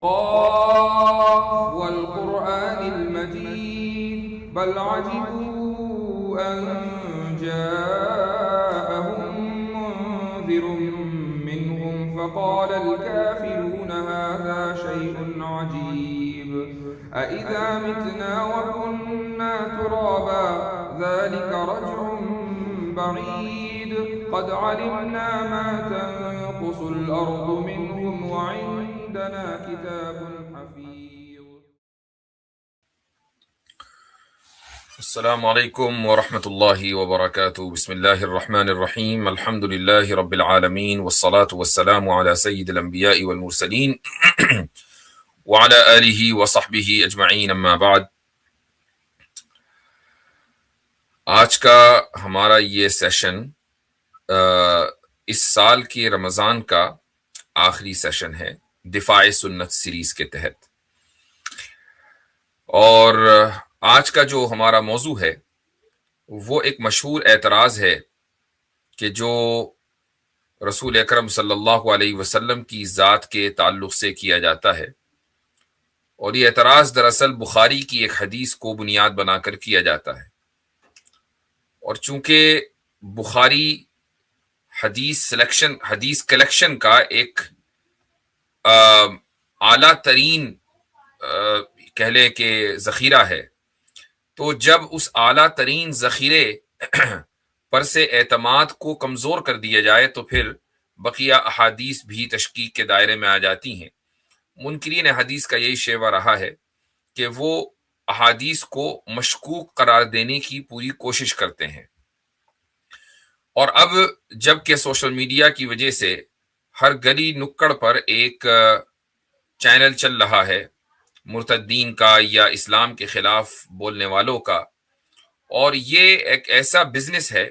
قاف والقرآن المجيد بل عجبوا أن جاءهم منذر منهم فقال الكافرون هذا شيء عجيب أإذا متنا وكنا ترابا ذلك رجع بعيد قد علمنا ما تنقص الأرض منهم وعندنا كتاب حفيظ. السلام علیکم ورحمۃ اللہ وبرکاتہ. بسم اللہ الرحمن الرحیم. الحمد للہ رب العالمین والصلاة والسلام علی سید الانبیاء والمرسلین وعلی آلہ وصحبہ اجمعین. اما بعد. آج کا ہمارا یہ سیشن اس سال کے رمضان کا آخری سیشن ہے دفاع سنت سیریز کے تحت. اور آج کا جو ہمارا موضوع ہے وہ ایک مشہور اعتراض ہے کہ جو رسول اکرم صلی اللہ علیہ وسلم کی ذات کے تعلق سے کیا جاتا ہے، اور یہ اعتراض دراصل بخاری کی ایک حدیث کو بنیاد بنا کر کیا جاتا ہے. اور چونکہ بخاری حدیث کلیکشن کا ایک اعلیٰ ترین کہہ لیں کہ ذخیرہ ہے، تو جب اس اعلیٰ ترین ذخیرے پر سے اعتماد کو کمزور کر دیا جائے تو پھر بقیہ احادیث بھی تشکیک کے دائرے میں آ جاتی ہیں. منکرین حدیث کا یہی شیوہ رہا ہے کہ وہ احادیث کو مشکوک قرار دینے کی پوری کوشش کرتے ہیں. اور اب جب کہ سوشل میڈیا کی وجہ سے ہر گلی نکڑ پر ایک چینل چل رہا ہے مرتدین کا یا اسلام کے خلاف بولنے والوں کا، اور یہ ایک ایسا بزنس ہے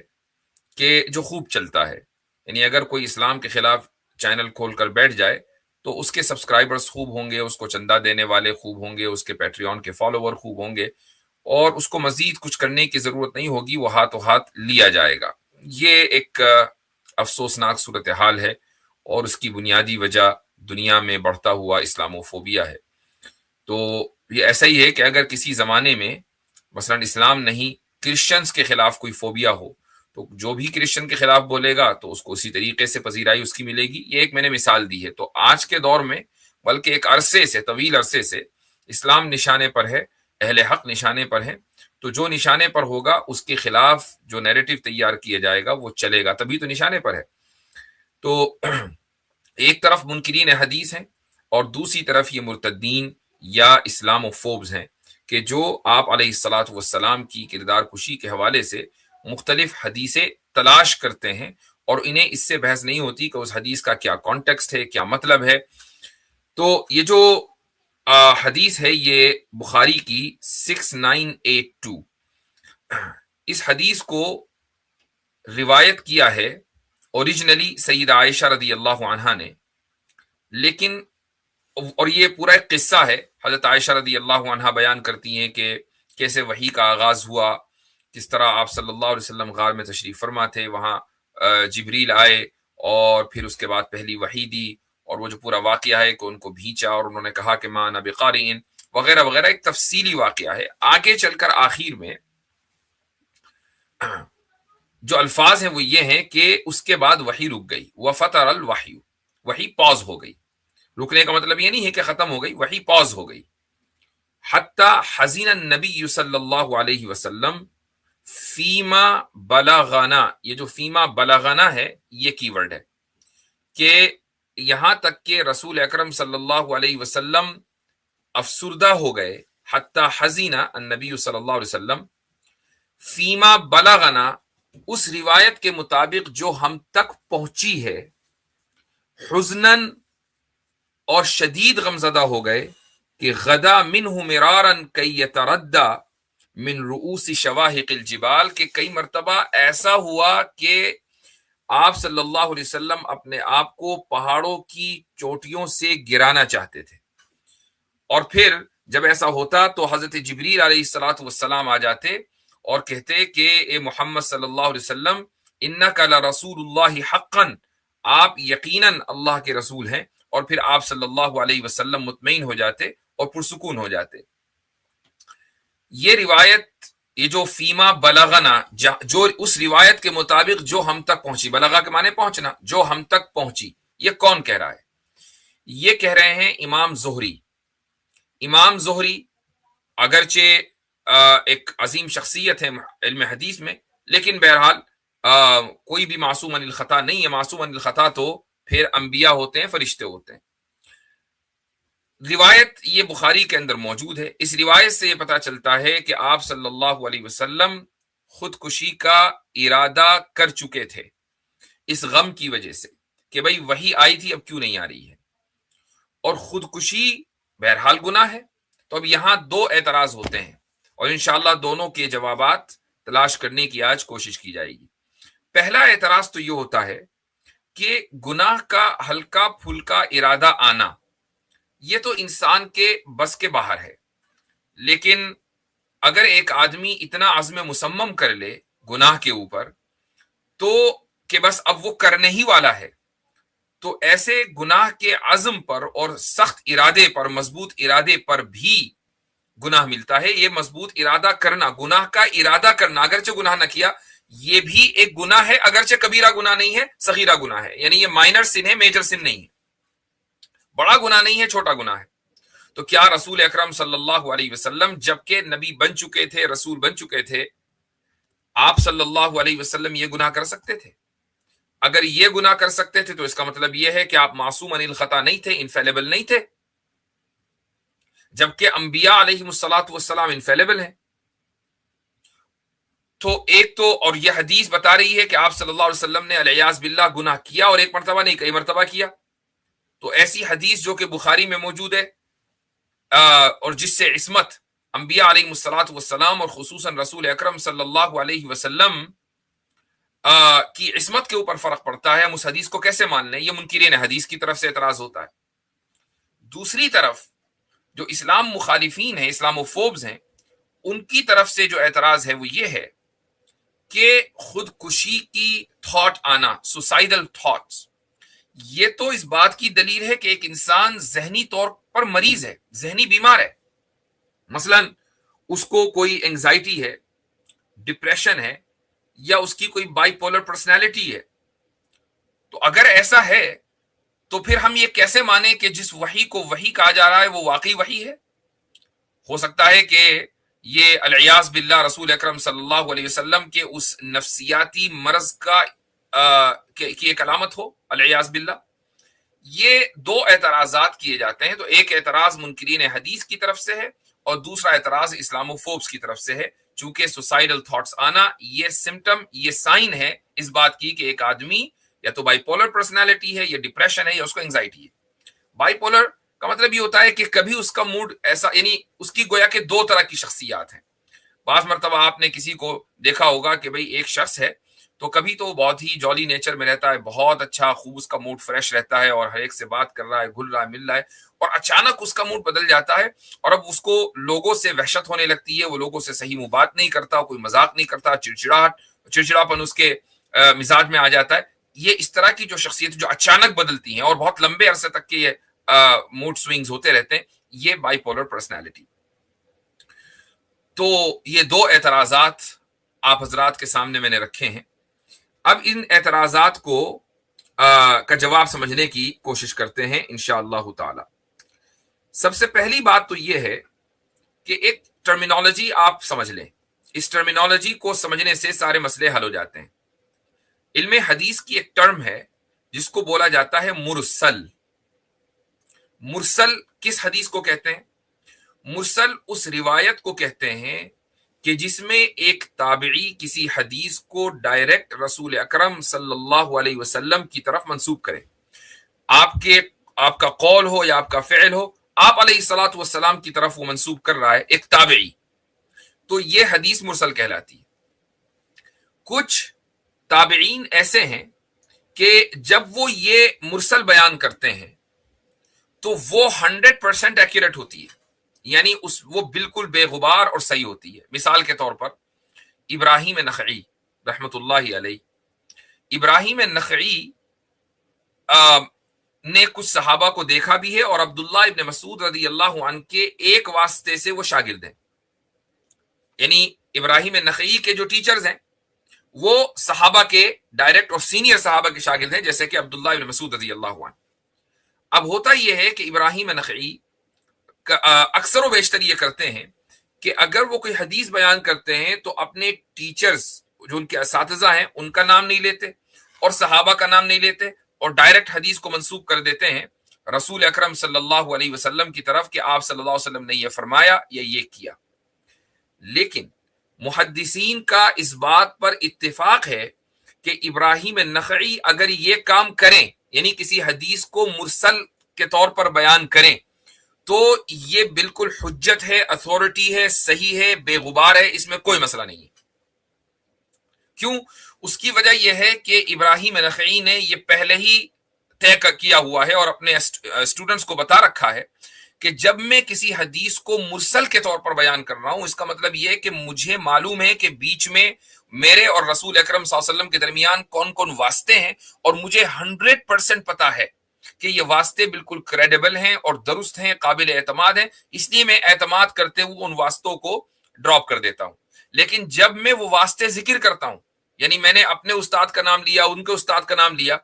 کہ جو خوب چلتا ہے. یعنی اگر کوئی اسلام کے خلاف چینل کھول کر بیٹھ جائے تو اس کے سبسکرائبرز خوب ہوں گے، اس کو چندہ دینے والے خوب ہوں گے، اس کے پیٹریون کے فالوور خوب ہوں گے، اور اس کو مزید کچھ کرنے کی ضرورت نہیں ہوگی، وہ ہاتھوں ہاتھ لیا جائے گا. یہ ایک افسوسناک صورتحال ہے، اور اس کی بنیادی وجہ دنیا میں بڑھتا ہوا اسلاموفوبیا ہے. تو یہ ایسا ہی ہے کہ اگر کسی زمانے میں مثلا اسلام نہیں کرسچنز کے خلاف کوئی فوبیا ہو تو جو بھی کرسچن کے خلاف بولے گا تو اس کو اسی طریقے سے پذیرائی اس کی ملے گی. یہ ایک میں نے مثال دی ہے. تو آج کے دور میں بلکہ ایک عرصے سے، طویل عرصے سے اسلام نشانے پر ہے، اہل حق نشانے پر ہیں، تو جو نشانے پر ہوگا اس کے خلاف جو نیریٹو تیار کیا جائے گا وہ چلے گا، تبھی تو نشانے پر ہے. تو ایک طرف منکرین حدیث ہیں اور دوسری طرف یہ مرتدین یا اسلاموفوبز ہیں کہ جو آپ علیہ الصلاۃ والسلام کی کردار کشی کے حوالے سے مختلف حدیثیں تلاش کرتے ہیں، اور انہیں اس سے بحث نہیں ہوتی کہ اس حدیث کا کیا کانٹیکسٹ ہے، کیا مطلب ہے. تو یہ جو حدیث ہے یہ بخاری کی 6982، اس حدیث کو روایت کیا ہے اوریجنلی سیدہ عائشہ رضی اللہ عنہا نے، لیکن اور یہ پورا ایک قصہ ہے. حضرت عائشہ رضی اللہ عنہا بیان کرتی ہیں کہ کیسے وحی کا آغاز ہوا، کس طرح آپ صلی اللہ علیہ وسلم غار میں تشریف فرما تھے، وہاں جبریل آئے اور پھر اس کے بعد پہلی وحی دی، اور وہ جو پورا واقعہ ہے کہ ان کو بھینچا اور انہوں نے کہا کہ ما انا بقارئ وغیرہ وغیرہ. ایک تفصیلی واقعہ ہے. آگے چل کر آخر میں جو الفاظ ہیں وہ یہ ہیں کہ اس کے بعد وحی رک گئی، وفتر الوحی، وحی پاز ہو گئی. رکنے کا مطلب یہ نہیں ہے کہ ختم ہو گئی، وحی پاز ہو گئی. حتی حزین النبی صلی اللہ علیہ وسلم فیما بلغنا، یہ جو فیما بلغنا ہے یہ کی ورڈ ہے کہ یہاں تک کہ رسول اکرم صلی اللہ علیہ وسلم افسردہ ہو گئے. حتی حزین النبی صلی اللہ علیہ وسلم فیما بلغنا، اس روایت کے مطابق جو ہم تک پہنچی ہے، حزنن اور شدید غمزدہ ہو گئے کہ غدا منہ مرارا کی یتردى من رؤوس شواہق الجبال، کہ کئی مرتبہ ایسا ہوا کہ آپ صلی اللہ علیہ وسلم اپنے آپ کو پہاڑوں کی چوٹیوں سے گرانا چاہتے تھے، اور پھر جب ایسا ہوتا تو حضرت جبریل علیہ الصلاۃ والسلام آ جاتے اور کہتے کہ اے محمد صلی اللہ علیہ وسلم انک لرسول اللہ حقا، آپ یقیناً اللہ کے رسول ہیں اور پھر آپ صلی اللہ علیہ وسلم مطمئن ہو جاتے اور پرسکون ہو جاتے۔ یہ روایت، یہ جو فیما بلغنا، جو اس روایت کے مطابق جو ہم تک پہنچی، بلغا کے معنی پہنچنا، جو ہم تک پہنچی، یہ کون کہہ رہا ہے؟ یہ کہہ رہے ہیں امام زہری۔ امام زہری اگرچہ ایک عظیم شخصیت ہے علم حدیث میں، لیکن بہرحال کوئی بھی معصوم عن الخطا نہیں ہے۔ معصوم عن الخطا تو پھر انبیاء ہوتے ہیں، فرشتے ہوتے ہیں۔ روایت یہ بخاری کے اندر موجود ہے۔ اس روایت سے یہ پتہ چلتا ہے کہ آپ صلی اللہ علیہ وسلم خودکشی کا ارادہ کر چکے تھے اس غم کی وجہ سے کہ بھئی وحی آئی تھی، اب کیوں نہیں آ رہی ہے، اور خودکشی بہرحال گناہ ہے۔ تو اب یہاں دو اعتراض ہوتے ہیں، اور انشاءاللہ دونوں کے جوابات تلاش کرنے کی آج کوشش کی جائے گی۔ پہلا اعتراض تو یہ ہوتا ہے کہ گناہ کا ہلکا پھلکا ارادہ آنا یہ تو انسان کے بس کے باہر ہے، لیکن اگر ایک آدمی اتنا عزم مصمم کر لے گناہ کے اوپر تو کہ بس اب وہ کرنے ہی والا ہے، تو ایسے گناہ کے عزم پر اور سخت ارادے پر، مضبوط ارادے پر بھی گناہ ملتا ہے۔ یہ مضبوط ارادہ کرنا، گناہ کا ارادہ کرنا، اگرچہ گناہ نہ کیا، یہ بھی ایک گناہ ہے، اگرچہ کبیرہ گناہ نہیں ہے، صغیرہ گناہ ہے، یعنی یہ مائنر سن ہے، میجر سن نہیں ہے، بڑا گناہ نہیں ہے، چھوٹا گناہ ہے۔ تو کیا رسول اکرم صلی اللہ علیہ وسلم جبکہ نبی بن چکے تھے، رسول بن چکے تھے، آپ صلی اللہ علیہ وسلم یہ گناہ کر سکتے تھے؟ اگر یہ گناہ کر سکتے تھے تو اس کا مطلب یہ ہے کہ آپ معصوم عن الخطا نہیں تھے، انفیلیبل نہیں تھے، جبکہ انبیاء علیہم الصلاۃ والسلام انفیلیبل ہیں۔ تو ایک تو، اور یہ حدیث بتا رہی ہے کہ آپ صلی اللہ علیہ وسلم نے علیاذ باللہ گناہ کیا، اور ایک مرتبہ نہیں، کئی مرتبہ کیا۔ تو ایسی حدیث جو کہ بخاری میں موجود ہے اور جس سے عصمت انبیاء علیہم الصلاۃ والسلام اور خصوصاً رسول اکرم صلی اللہ علیہ وسلم کی عصمت کے اوپر فرق پڑتا ہے، ہم اس حدیث کو کیسے مان لیں؟ یہ منکرین حدیث کی طرف سے اعتراض ہوتا ہے۔ دوسری طرف جو اسلام مخالفین ہیں، اسلاموفوبز ہیں، ان کی طرف سے جو اعتراض ہے وہ یہ ہے کہ خودکشی کی تھاٹ آنا، سوسائیڈل تھاٹس، یہ تو اس بات کی دلیل ہے کہ ایک انسان ذہنی طور پر مریض ہے، ذہنی بیمار ہے۔ مثلا اس کو کوئی انگزائٹی ہے، ڈپریشن ہے، یا اس کی کوئی بائی پولر پرسنالٹی ہے۔ تو اگر ایسا ہے تو پھر ہم یہ کیسے مانیں کہ جس وحی کو وحی کہا جا رہا ہے وہ واقعی وحی ہے؟ ہو سکتا ہے کہ یہ العیاذ باللہ رسول اکرم صلی اللہ علیہ وسلم کے اس نفسیاتی مرض کی ایک علامت ہو، العیاذ باللہ۔ یہ دو اعتراضات کیے جاتے ہیں، تو ایک اعتراض منکرین حدیث کی طرف سے ہے اور دوسرا اعتراض اسلاموفوبس کی طرف سے ہے، چونکہ سوسائیڈل تھاٹس آنا یہ سمٹم، یہ سائن ہے اس بات کی کہ ایک آدمی یا تو بائی پولر پرسنالٹی ہے، یا ڈپریشن ہے، یا اس کو انگزائٹی ہے۔ بائی پولر کا مطلب یہ ہوتا ہے کہ کبھی اس کا موڈ ایسا، یعنی اس کی گویا کہ دو طرح کی شخصیات ہیں۔ بعض مرتبہ آپ نے کسی کو دیکھا ہوگا کہ بھئی ایک شخص ہے تو کبھی تو بہت ہی جولی نیچر میں رہتا ہے، بہت اچھا، خوب اس کا موڈ فریش رہتا ہے اور ہر ایک سے بات کر رہا ہے، گھل رہا ہے، مل رہا ہے، اور اچانک اس کا موڈ بدل جاتا ہے اور اب اس کو لوگوں سے وحشت ہونے لگتی ہے، وہ لوگوں سے صحیح منہ بات نہیں کرتا، کوئی مذاق نہیں کرتا، چڑچڑاپن اس کے مزاج میں آ جاتا ہے۔ یہ اس طرح کی جو شخصیت جو اچانک بدلتی ہیں اور بہت لمبے عرصے تک کے یہ موڈ سوئنگز ہوتے رہتے ہیں، یہ بائی پولر پرسنالٹی۔ تو یہ دو اعتراضات آپ حضرات کے سامنے میں نے رکھے ہیں۔ اب ان اعتراضات کا جواب سمجھنے کی کوشش کرتے ہیں انشاءاللہ تعالی۔ سب سے پہلی بات تو یہ ہے کہ ایک ٹرمینالوجی آپ سمجھ لیں، اس ٹرمینالوجی کو سمجھنے سے سارے مسئلے حل ہو جاتے ہیں۔ علم حدیث کی ایک ٹرم ہے جس کو بولا جاتا ہے مرسل۔ مرسل کس حدیث کو کہتے ہیں؟ مرسل اس روایت کو کہتے ہیں کہ جس میں ایک تابعی کسی حدیث کو ڈائریکٹ رسول اکرم صلی اللہ علیہ وسلم کی طرف منسوب کرے۔ آپ کا قول ہو یا آپ کا فعل ہو، آپ علیہ الصلاۃ والسلام کی طرف وہ منسوب کر رہا ہے ایک تابعی، تو یہ حدیث مرسل کہلاتی ہے۔ کچھ تابعین ایسے ہیں کہ جب وہ یہ مرسل بیان کرتے ہیں تو وہ 100% ایکوریٹ ہوتی ہے، یعنی وہ بالکل بے غبار اور صحیح ہوتی ہے۔ مثال کے طور پر ابراہیم نخعی رحمت اللہ علیہ، ابراہیم نخعی نے کچھ صحابہ کو دیکھا بھی ہے اور عبداللہ ابن مسعود رضی اللہ عنہ کے ایک واسطے سے وہ شاگرد ہیں. یعنی ابراہیم نخعی کے جو ٹیچرز ہیں وہ صحابہ کے ڈائریکٹ اور سینئر صحابہ کے شاگرد ہیں، جیسے کہ عبداللہ ابن مسعود رضی اللہ عنہ. اب ہوتا یہ ہے کہ ابراہیم نخعی اکثر و بیشتر یہ کرتے ہیں کہ اگر وہ کوئی حدیث بیان کرتے ہیں تو اپنے ٹیچرز جو ان کے اساتذہ ہیں ان کا نام نہیں لیتے اور صحابہ کا نام نہیں لیتے اور ڈائریکٹ حدیث کو منسوب کر دیتے ہیں رسول اکرم صلی اللہ علیہ وسلم کی طرف کہ آپ صلی اللہ علیہ وسلم نے یہ فرمایا یا یہ کیا. لیکن محدثین کا اس بات پر اتفاق ہے کہ ابراہیم نخعی اگر یہ کام کریں، یعنی کسی حدیث کو مرسل کے طور پر بیان کریں، تو یہ بالکل حجت ہے، اتھارٹی ہے، صحیح ہے، بے غبار ہے، اس میں کوئی مسئلہ نہیں ہے. کیوں؟ اس کی وجہ یہ ہے کہ ابراہیم نخعی نے یہ پہلے ہی طے کیا ہوا ہے اور اپنے اسٹوڈنٹس کو بتا رکھا ہے کہ جب میں کسی حدیث کو مرسل کے طور پر بیان کر رہا ہوں، اس کا مطلب یہ ہے کہ مجھے معلوم ہے کہ بیچ میں میرے اور رسول اکرم صلی اللہ علیہ وسلم کے درمیان کون کون واسطے ہیں، اور مجھے 100% پتا ہے کہ یہ واسطے بالکل کریڈیبل ہیں اور درست ہیں، قابل اعتماد ہیں. اس لیے میں اعتماد کرتے ہوئے ان واسطوں کو ڈراپ کر دیتا ہوں. لیکن جب میں وہ واسطے ذکر کرتا ہوں، یعنی میں نے اپنے استاد کا نام لیا، ان کے استاد کا نام لیا،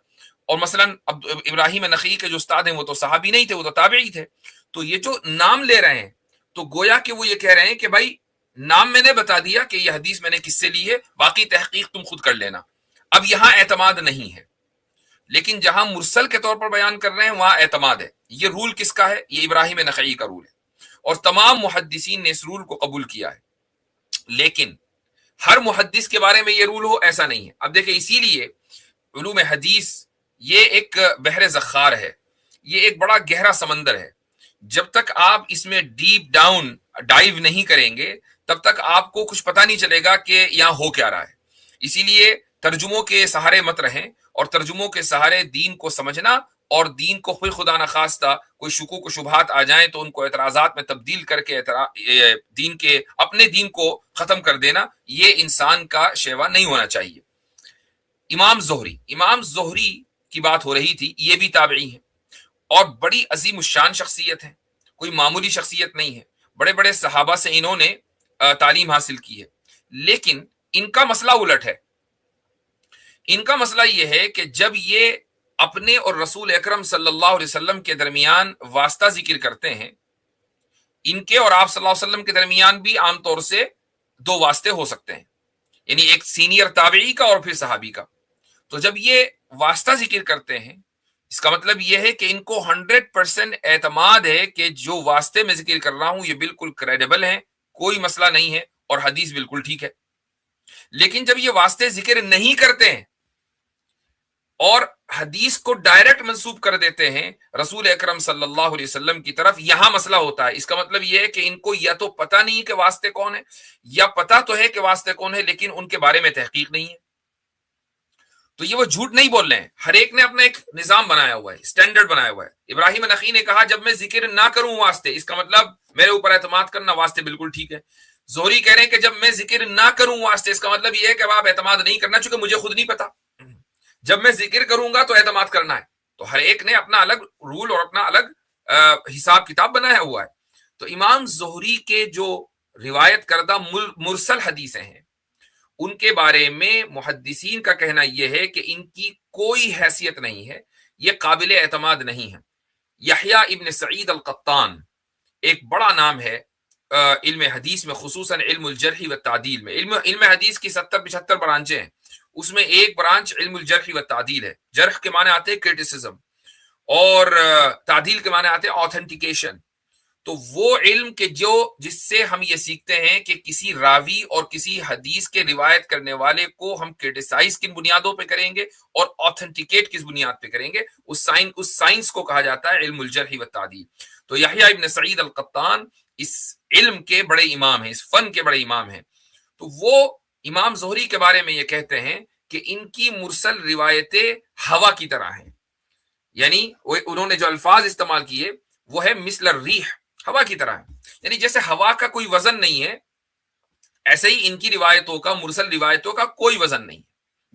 اور مثلا ابراہیم نخعی کے جو استاد ہیں وہ تو صحابی نہیں تھے، وہ تو تابعی تھے، تو یہ جو نام لے رہے ہیں تو گویا کہ وہ یہ کہہ رہے ہیں کہ بھائی نام میں نے بتا دیا کہ یہ حدیث میں نے کس سے لی ہے، باقی تحقیق تم خود کر لینا. اب یہاں اعتماد نہیں ہے، لیکن جہاں مرسل کے طور پر بیان کر رہے ہیں وہاں اعتماد ہے. یہ رول کس کا ہے؟ یہ ابراہیم نخعی کا رول ہے، اور تمام محدثین نے اس رول کو قبول کیا ہے. لیکن ہر محدث کے بارے میں یہ رول ہو ایسا نہیں ہے. اب دیکھیں، اسی لیے علوم حدیث یہ ایک بحر زخار ہے، یہ ایک بڑا گہرا سمندر ہے. جب تک آپ اس میں ڈیپ ڈاؤن ڈائیو نہیں کریں گے تب تک آپ کو کچھ پتہ نہیں چلے گا کہ یہاں ہو کیا رہا ہے. اسی لیے ترجموں کے سہارے مت رہیں، اور ترجموں کے سہارے دین کو سمجھنا اور دین کو کوئی خدا نخواستہ کوئی شکوک و شبہات آ جائیں تو ان کو اعتراضات میں تبدیل کر کے اپنے دین کو ختم کر دینا، یہ انسان کا شیوا نہیں ہونا چاہیے. امام زہری کی بات ہو رہی تھی، یہ بھی تابعی ہیں اور بڑی عظیم الشان شخصیت ہے، کوئی معمولی شخصیت نہیں ہے. بڑے بڑے صحابہ سے انہوں نے تعلیم حاصل کی ہے. لیکن ان کا مسئلہ الٹ ہے. ان کا مسئلہ یہ ہے کہ جب یہ اپنے اور رسول اکرم صلی اللہ علیہ وسلم کے درمیان واسطہ ذکر کرتے ہیں، ان کے اور آپ صلی اللہ علیہ وسلم کے درمیان بھی عام طور سے 2 واسطے ہو سکتے ہیں، یعنی ایک سینئر تابعی کا اور پھر صحابی کا. تو جب یہ واسطہ ذکر کرتے ہیں، اس کا مطلب یہ ہے کہ ان کو 100% اعتماد ہے کہ جو واسطے میں ذکر کر رہا ہوں یہ بالکل کریڈیبل ہیں، کوئی مسئلہ نہیں ہے اور حدیث بالکل ٹھیک ہے. لیکن جب یہ واسطے ذکر نہیں کرتے ہیں اور حدیث کو ڈائریکٹ منسوب کر دیتے ہیں رسول اکرم صلی اللہ علیہ وسلم کی طرف، یہاں مسئلہ ہوتا ہے. اس کا مطلب یہ ہے کہ ان کو یا تو پتہ نہیں کہ واسطے کون ہیں، یا پتہ تو ہے کہ واسطے کون ہیں لیکن ان کے بارے میں تحقیق نہیں ہے. تو یہ وہ جھوٹ نہیں بول رہے ہیں، ہر ایک نے اپنا ایک نظام بنایا ہوا ہے، اسٹینڈرڈ بنایا ہوا ہے. ابراہیم نخعی نے کہا جب میں ذکر نہ کروں واسطے، اس کا مطلب میرے اوپر اعتماد کرنا، واسطے بالکل ٹھیک ہے. زہری کہہ رہے ہیں کہ جب میں ذکر نہ کروں واسطے، اس کا مطلب یہ ہے کہ اب آپ اعتماد نہیں کرنا چونکہ مجھے خود نہیں پتا، جب میں ذکر کروں گا تو اعتماد کرنا ہے. تو ہر ایک نے اپنا الگ رول اور اپنا الگ حساب کتاب بنایا ہوا ہے. تو امام زہری کے جو روایت کردہ مرسل حدیثیں ہیں ان کے بارے میں محدثین کا کہنا یہ ہے کہ ان کی کوئی حیثیت نہیں ہے، یہ قابل اعتماد نہیں ہے. یحییٰ ابن سعید القطان ایک بڑا نام ہے علم حدیث میں، خصوصاً علم الجرح و تعدیل میں. علم حدیث کی 70-75 برانچیں ہیں، اس میں ایک برانچ علم الجرح و تعدیل ہے. جرح کے معنی آتے ہیں کرٹیسزم، اور تعدیل کے معنی آتے ہیں آتھینٹیکیشن. تو وہ علم کے جس سے ہم یہ سیکھتے ہیں کہ کسی راوی اور کسی حدیث کے روایت کرنے والے کو ہم کرٹیسائز کن بنیادوں پہ کریں گے اور آتھینٹیکیٹ کس بنیاد پہ کریں گے، اس سائنس کو کہا جاتا ہے علم الجرح و تعدیل. تو یحییٰ ابن سعید القطان اس علم کے بڑے امام ہیں، اس فن کے بڑے امام ہیں. تو وہ امام زہری کے بارے میں یہ کہتے ہیں کہ ان کی مرسل روایتیں ہوا کی طرح ہیں. یعنی انہوں نے جو الفاظ استعمال کیے وہ ہے مثل الریح، ہوا کی طرح ہے. یعنی جیسے ہوا کا کوئی وزن نہیں ہے، ایسے ہی ان کی روایتوں کا، مرسل روایتوں کا کوئی وزن نہیں.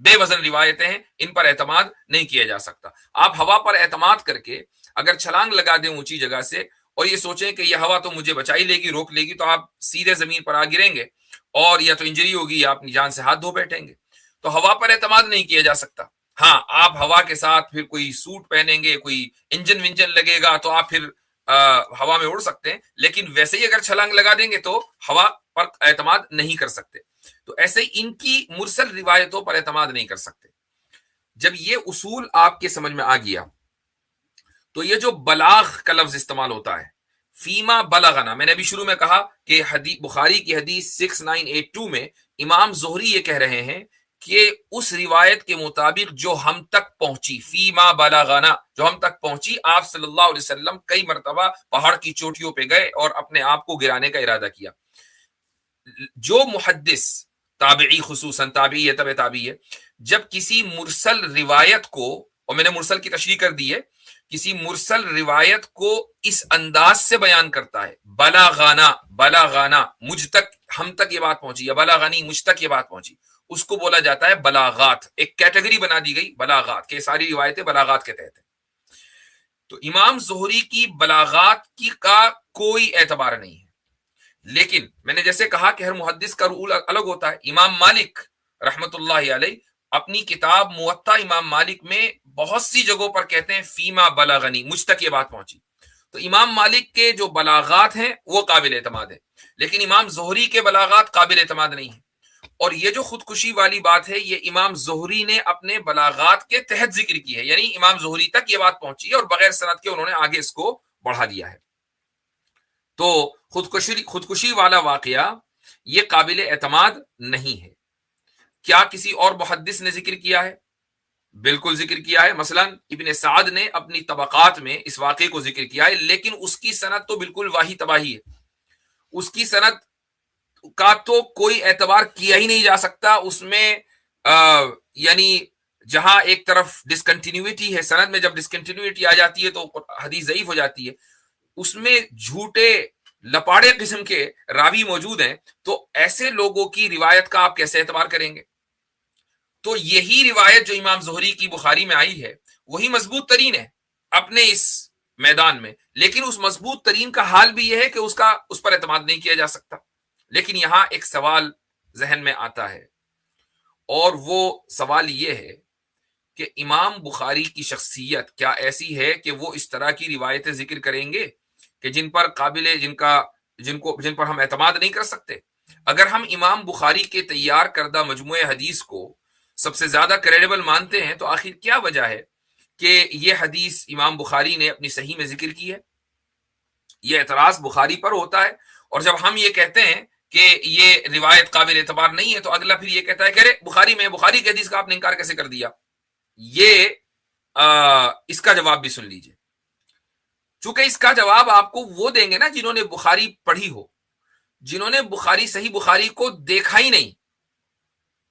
بے وزن روایتیں ہیں، ان پر اعتماد نہیں کیا جا سکتا۔ آپ ہوا پر اعتماد کر کے اگر چھلانگ لگا دیں اونچی جگہ سے اور یہ سوچیں کہ یہ ہوا تو مجھے بچا ہی لے گی، روک لے گی، تو آپ سیدھے زمین پر آ گریں گے اور یا تو انجری ہوگی یا اپنی جان سے ہاتھ دھو بیٹھیں گے۔ تو ہوا پر اعتماد نہیں کیا جا سکتا۔ ہاں، آپ ہوا کے ساتھ پھر کوئی سوٹ پہنیں گے، کوئی انجن ونجن لگے گا تو آپ پھر ہوا میں اڑ سکتے ہیں، لیکن ویسے ہی اگر چھلانگ لگا دیں گے تو ہوا پر اعتماد نہیں کر سکتے۔ تو ایسے ہی ان کی مرسل روایتوں پر اعتماد نہیں کر سکتے۔ جب یہ اصول آپ کے سمجھ میں آ گیا تو یہ جو بلاغ کا لفظ استعمال ہوتا ہے، فیما بلغنا، میں نے ابھی شروع میں کہا کہ بخاری کی حدیث 6982 میں امام زہری یہ کہہ رہے ہیں کہ اس روایت کے مطابق جو ہم تک پہنچی، فیما بلغنا، جو ہم تک پہنچی، آپ صلی اللہ علیہ وسلم کئی مرتبہ پہاڑ کی چوٹیوں پہ گئے اور اپنے آپ کو گرانے کا ارادہ کیا۔ جو محدث، تابعی، خصوصاً تابعی ہے، تبع تابعی ہے، جب کسی مرسل روایت کو، اور میں نے مرسل کی تشریح کر دی ہے، کسی مرسل روایت کو اس انداز سے بیان کرتا ہے، بلاغانا، بلاغانا، مجھ تک، ہم تک یہ بات پہنچی، یا بلاغانی، مجھ تک یہ بات پہنچی، اس کو بولا جاتا ہے بلاغات۔ ایک کیٹیگری بنا دی گئی بلاغات کہ ساری روایتیں بلاغات کے تحت ہیں۔ تو امام زہری کی بلاغات کی کا کوئی اعتبار نہیں ہے، لیکن میں نے جیسے کہا کہ ہر محدث کا رول الگ ہوتا ہے۔ امام مالک رحمت اللہ علیہ اپنی کتاب موطا امام مالک میں بہت سی جگہوں پر کہتے ہیں فیما بلغنی، مجھ تک یہ بات پہنچی۔ تو امام مالک کے جو بلاغات ہیں وہ قابل اعتماد ہیں، لیکن امام زہری کے بلاغات قابل اعتماد نہیں ہیں۔ اور یہ جو خودکشی والی بات ہے، یہ امام زہری نے اپنے بلاغات کے تحت ذکر کی ہے، یعنی امام زہری تک یہ بات پہنچی ہے اور بغیر سند کے انہوں نے آگے اس کو بڑھا دیا ہے۔ تو خودکشی والا واقعہ یہ قابل اعتماد نہیں ہے۔ کیا کسی اور محدث نے ذکر کیا ہے؟ بالکل ذکر کیا ہے۔ مثلا ابن سعد نے اپنی طبقات میں اس واقعے کو ذکر کیا ہے، لیکن اس کی سند تو بالکل واہی تباہی ہے، اس کی سند کا تو کوئی اعتبار کیا ہی نہیں جا سکتا۔ اس میں یعنی جہاں ایک طرف ڈسکنٹینیوٹی ہے، سند میں جب ڈسکنٹینیوٹی آ جاتی ہے تو حدیث ضعیف ہو جاتی ہے، اس میں جھوٹے لپاڑے قسم کے راوی موجود ہیں، تو ایسے لوگوں کی روایت کا آپ کیسے اعتبار کریں گے؟ تو یہی روایت جو امام زہری کی بخاری میں آئی ہے وہی مضبوط ترین ہے اپنے اس میدان میں، لیکن اس مضبوط ترین کا حال بھی یہ ہے کہ اس پر اعتماد نہیں کیا جا سکتا۔ لیکن یہاں ایک سوال ذہن میں آتا ہے، اور وہ سوال یہ ہے کہ امام بخاری کی شخصیت کیا ایسی ہے کہ وہ اس طرح کی روایتیں ذکر کریں گے کہ جن پر ہم اعتماد نہیں کر سکتے؟ اگر ہم امام بخاری کے تیار کردہ مجموعہ حدیث کو سب سے زیادہ کریڈیبل مانتے ہیں تو آخر کیا وجہ ہے کہ یہ حدیث امام بخاری نے اپنی صحیح میں ذکر کی ہے؟ یہ اعتراض بخاری پر ہوتا ہے، اور جب ہم یہ کہتے ہیں کہ یہ روایت قابل اعتبار نہیں ہے تو اگلا پھر یہ کہتا ہے کہ ارے بخاری کی حدیث کا آپ نے انکار کیسے کر دیا؟ یہ اس کا جواب بھی سن لیجئے، چونکہ اس کا جواب آپ کو وہ دیں گے نا جنہوں نے بخاری پڑھی ہو، جنہوں نے صحیح بخاری کو دیکھا ہی نہیں،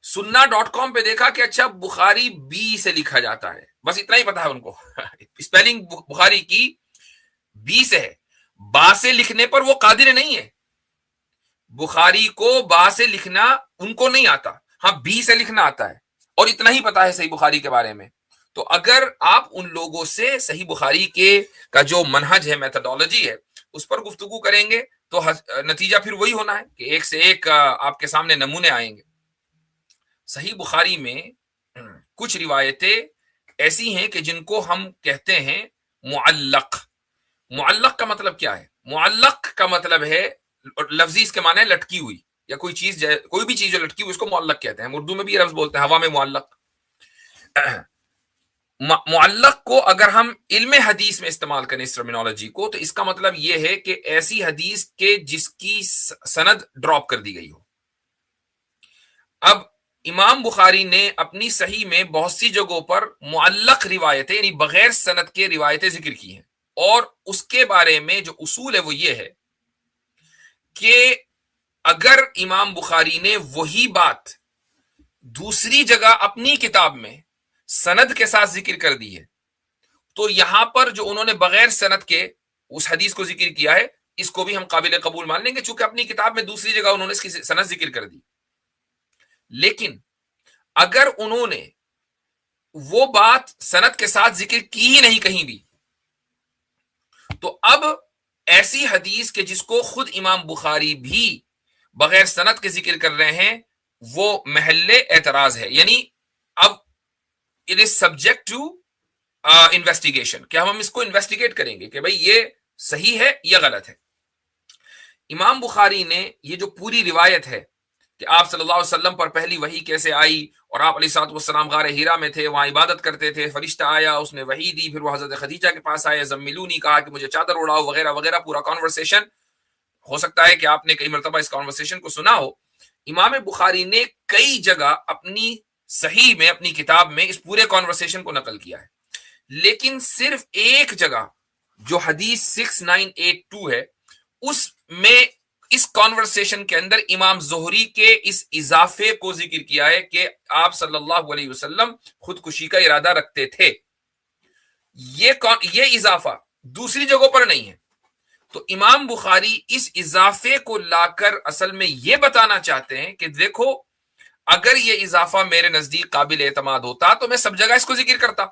sunna.com پہ دیکھا کہ اچھا بخاری بی سے لکھا جاتا ہے، بس اتنا ہی پتا ہے ان کو، اسپیلنگ بخاری کی بی سے ہے، با سے لکھنے پر وہ قادر نہیں ہے، بخاری کو با سے لکھنا ان کو نہیں آتا، ہاں بی سے لکھنا آتا ہے، اور اتنا ہی پتا ہے صحیح بخاری کے بارے میں۔ تو اگر آپ ان لوگوں سے صحیح بخاری کا جو منہج ہے، میتھڈالوجی ہے، اس پر گفتگو کریں گے تو نتیجہ پھر وہی ہونا ہے کہ ایک سے ایک آپ کے سامنے نمونے آئیں گے۔ صحیح بخاری میں کچھ روایتیں ایسی ہیں کہ جن کو ہم کہتے ہیں معلق۔ معلق کا مطلب کیا ہے؟ معلق کا مطلب ہے، لفظی اس کے معنی ہے لٹکی ہوئی، یا کوئی بھی چیز جو لٹکی ہوئی اس کو معلق کہتے ہیں۔ اردو میں بھی یہ لفظ بولتے ہیں، ہوا میں معلق۔ معلق کو اگر ہم علم حدیث میں استعمال کریں اس ٹرمینالوجی کو، تو اس کا مطلب یہ ہے کہ ایسی حدیث کے جس کی سند ڈراپ کر دی گئی ہو۔ اب امام بخاری نے اپنی صحیح میں بہت سی جگہوں پر معلق روایتیں، یعنی بغیر سند کے روایتیں ذکر کی ہیں، اور اس کے بارے میں جو اصول ہے وہ یہ ہے کہ اگر امام بخاری نے وہی بات دوسری جگہ اپنی کتاب میں سند کے ساتھ ذکر کر دی ہے، تو یہاں پر جو انہوں نے بغیر سند کے اس حدیث کو ذکر کیا ہے، اس کو بھی ہم قابل قبول مان لیں گے، چونکہ اپنی کتاب میں دوسری جگہ انہوں نے اس کی سند ذکر کر دی۔ لیکن اگر انہوں نے وہ بات سند کے ساتھ ذکر کی ہی نہیں کہیں بھی، تو اب ایسی حدیث کے جس کو خود امام بخاری بھی بغیر سند کے ذکر کر رہے ہیں وہ محل اعتراض ہے. یعنی اب it is subject to investigation, کہ ہم اس کو انویسٹیگیٹ کریں گے کہ بھئی یہ صحیح ہے یا غلط ہے. امام بخاری نے یہ جو پوری روایت ہے کہ آپ صلی اللہ علیہ وسلم پر پہلی وحی کیسے آئی، اور آپ علیہ الصلوۃ والسلام غار ہیرا میں تھے، وہاں عبادت کرتے تھے، فرشتہ آیا، اس نے وحی دی، پھر وہ حضرت خدیجہ کے پاس آئے، زملونی کہا کہ مجھے چادر اڑاؤ، وغیرہ وغیرہ، پورا کانورسیشن. ہو سکتا ہے کہ آپ نے کئی مرتبہ اس کانورسیشن کو سنا ہو. امام بخاری نے کئی جگہ اپنی صحیح میں، اپنی کتاب میں اس پورے کانورسیشن کو نقل کیا ہے، لیکن صرف ایک جگہ جو حدیث 6982 ہے اس میں اس کانورسیشن کے اندر امام زہری کے اس اضافے کو ذکر کیا ہے کہ آپ صلی اللہ علیہ وسلم خودکشی کا ارادہ رکھتے تھے. یہ اضافہ دوسری جگہوں پر نہیں ہے. تو امام بخاری اس اضافے کو لا کر اصل میں یہ بتانا چاہتے ہیں کہ دیکھو، اگر یہ اضافہ میرے نزدیک قابل اعتماد ہوتا تو میں سب جگہ اس کو ذکر کرتا،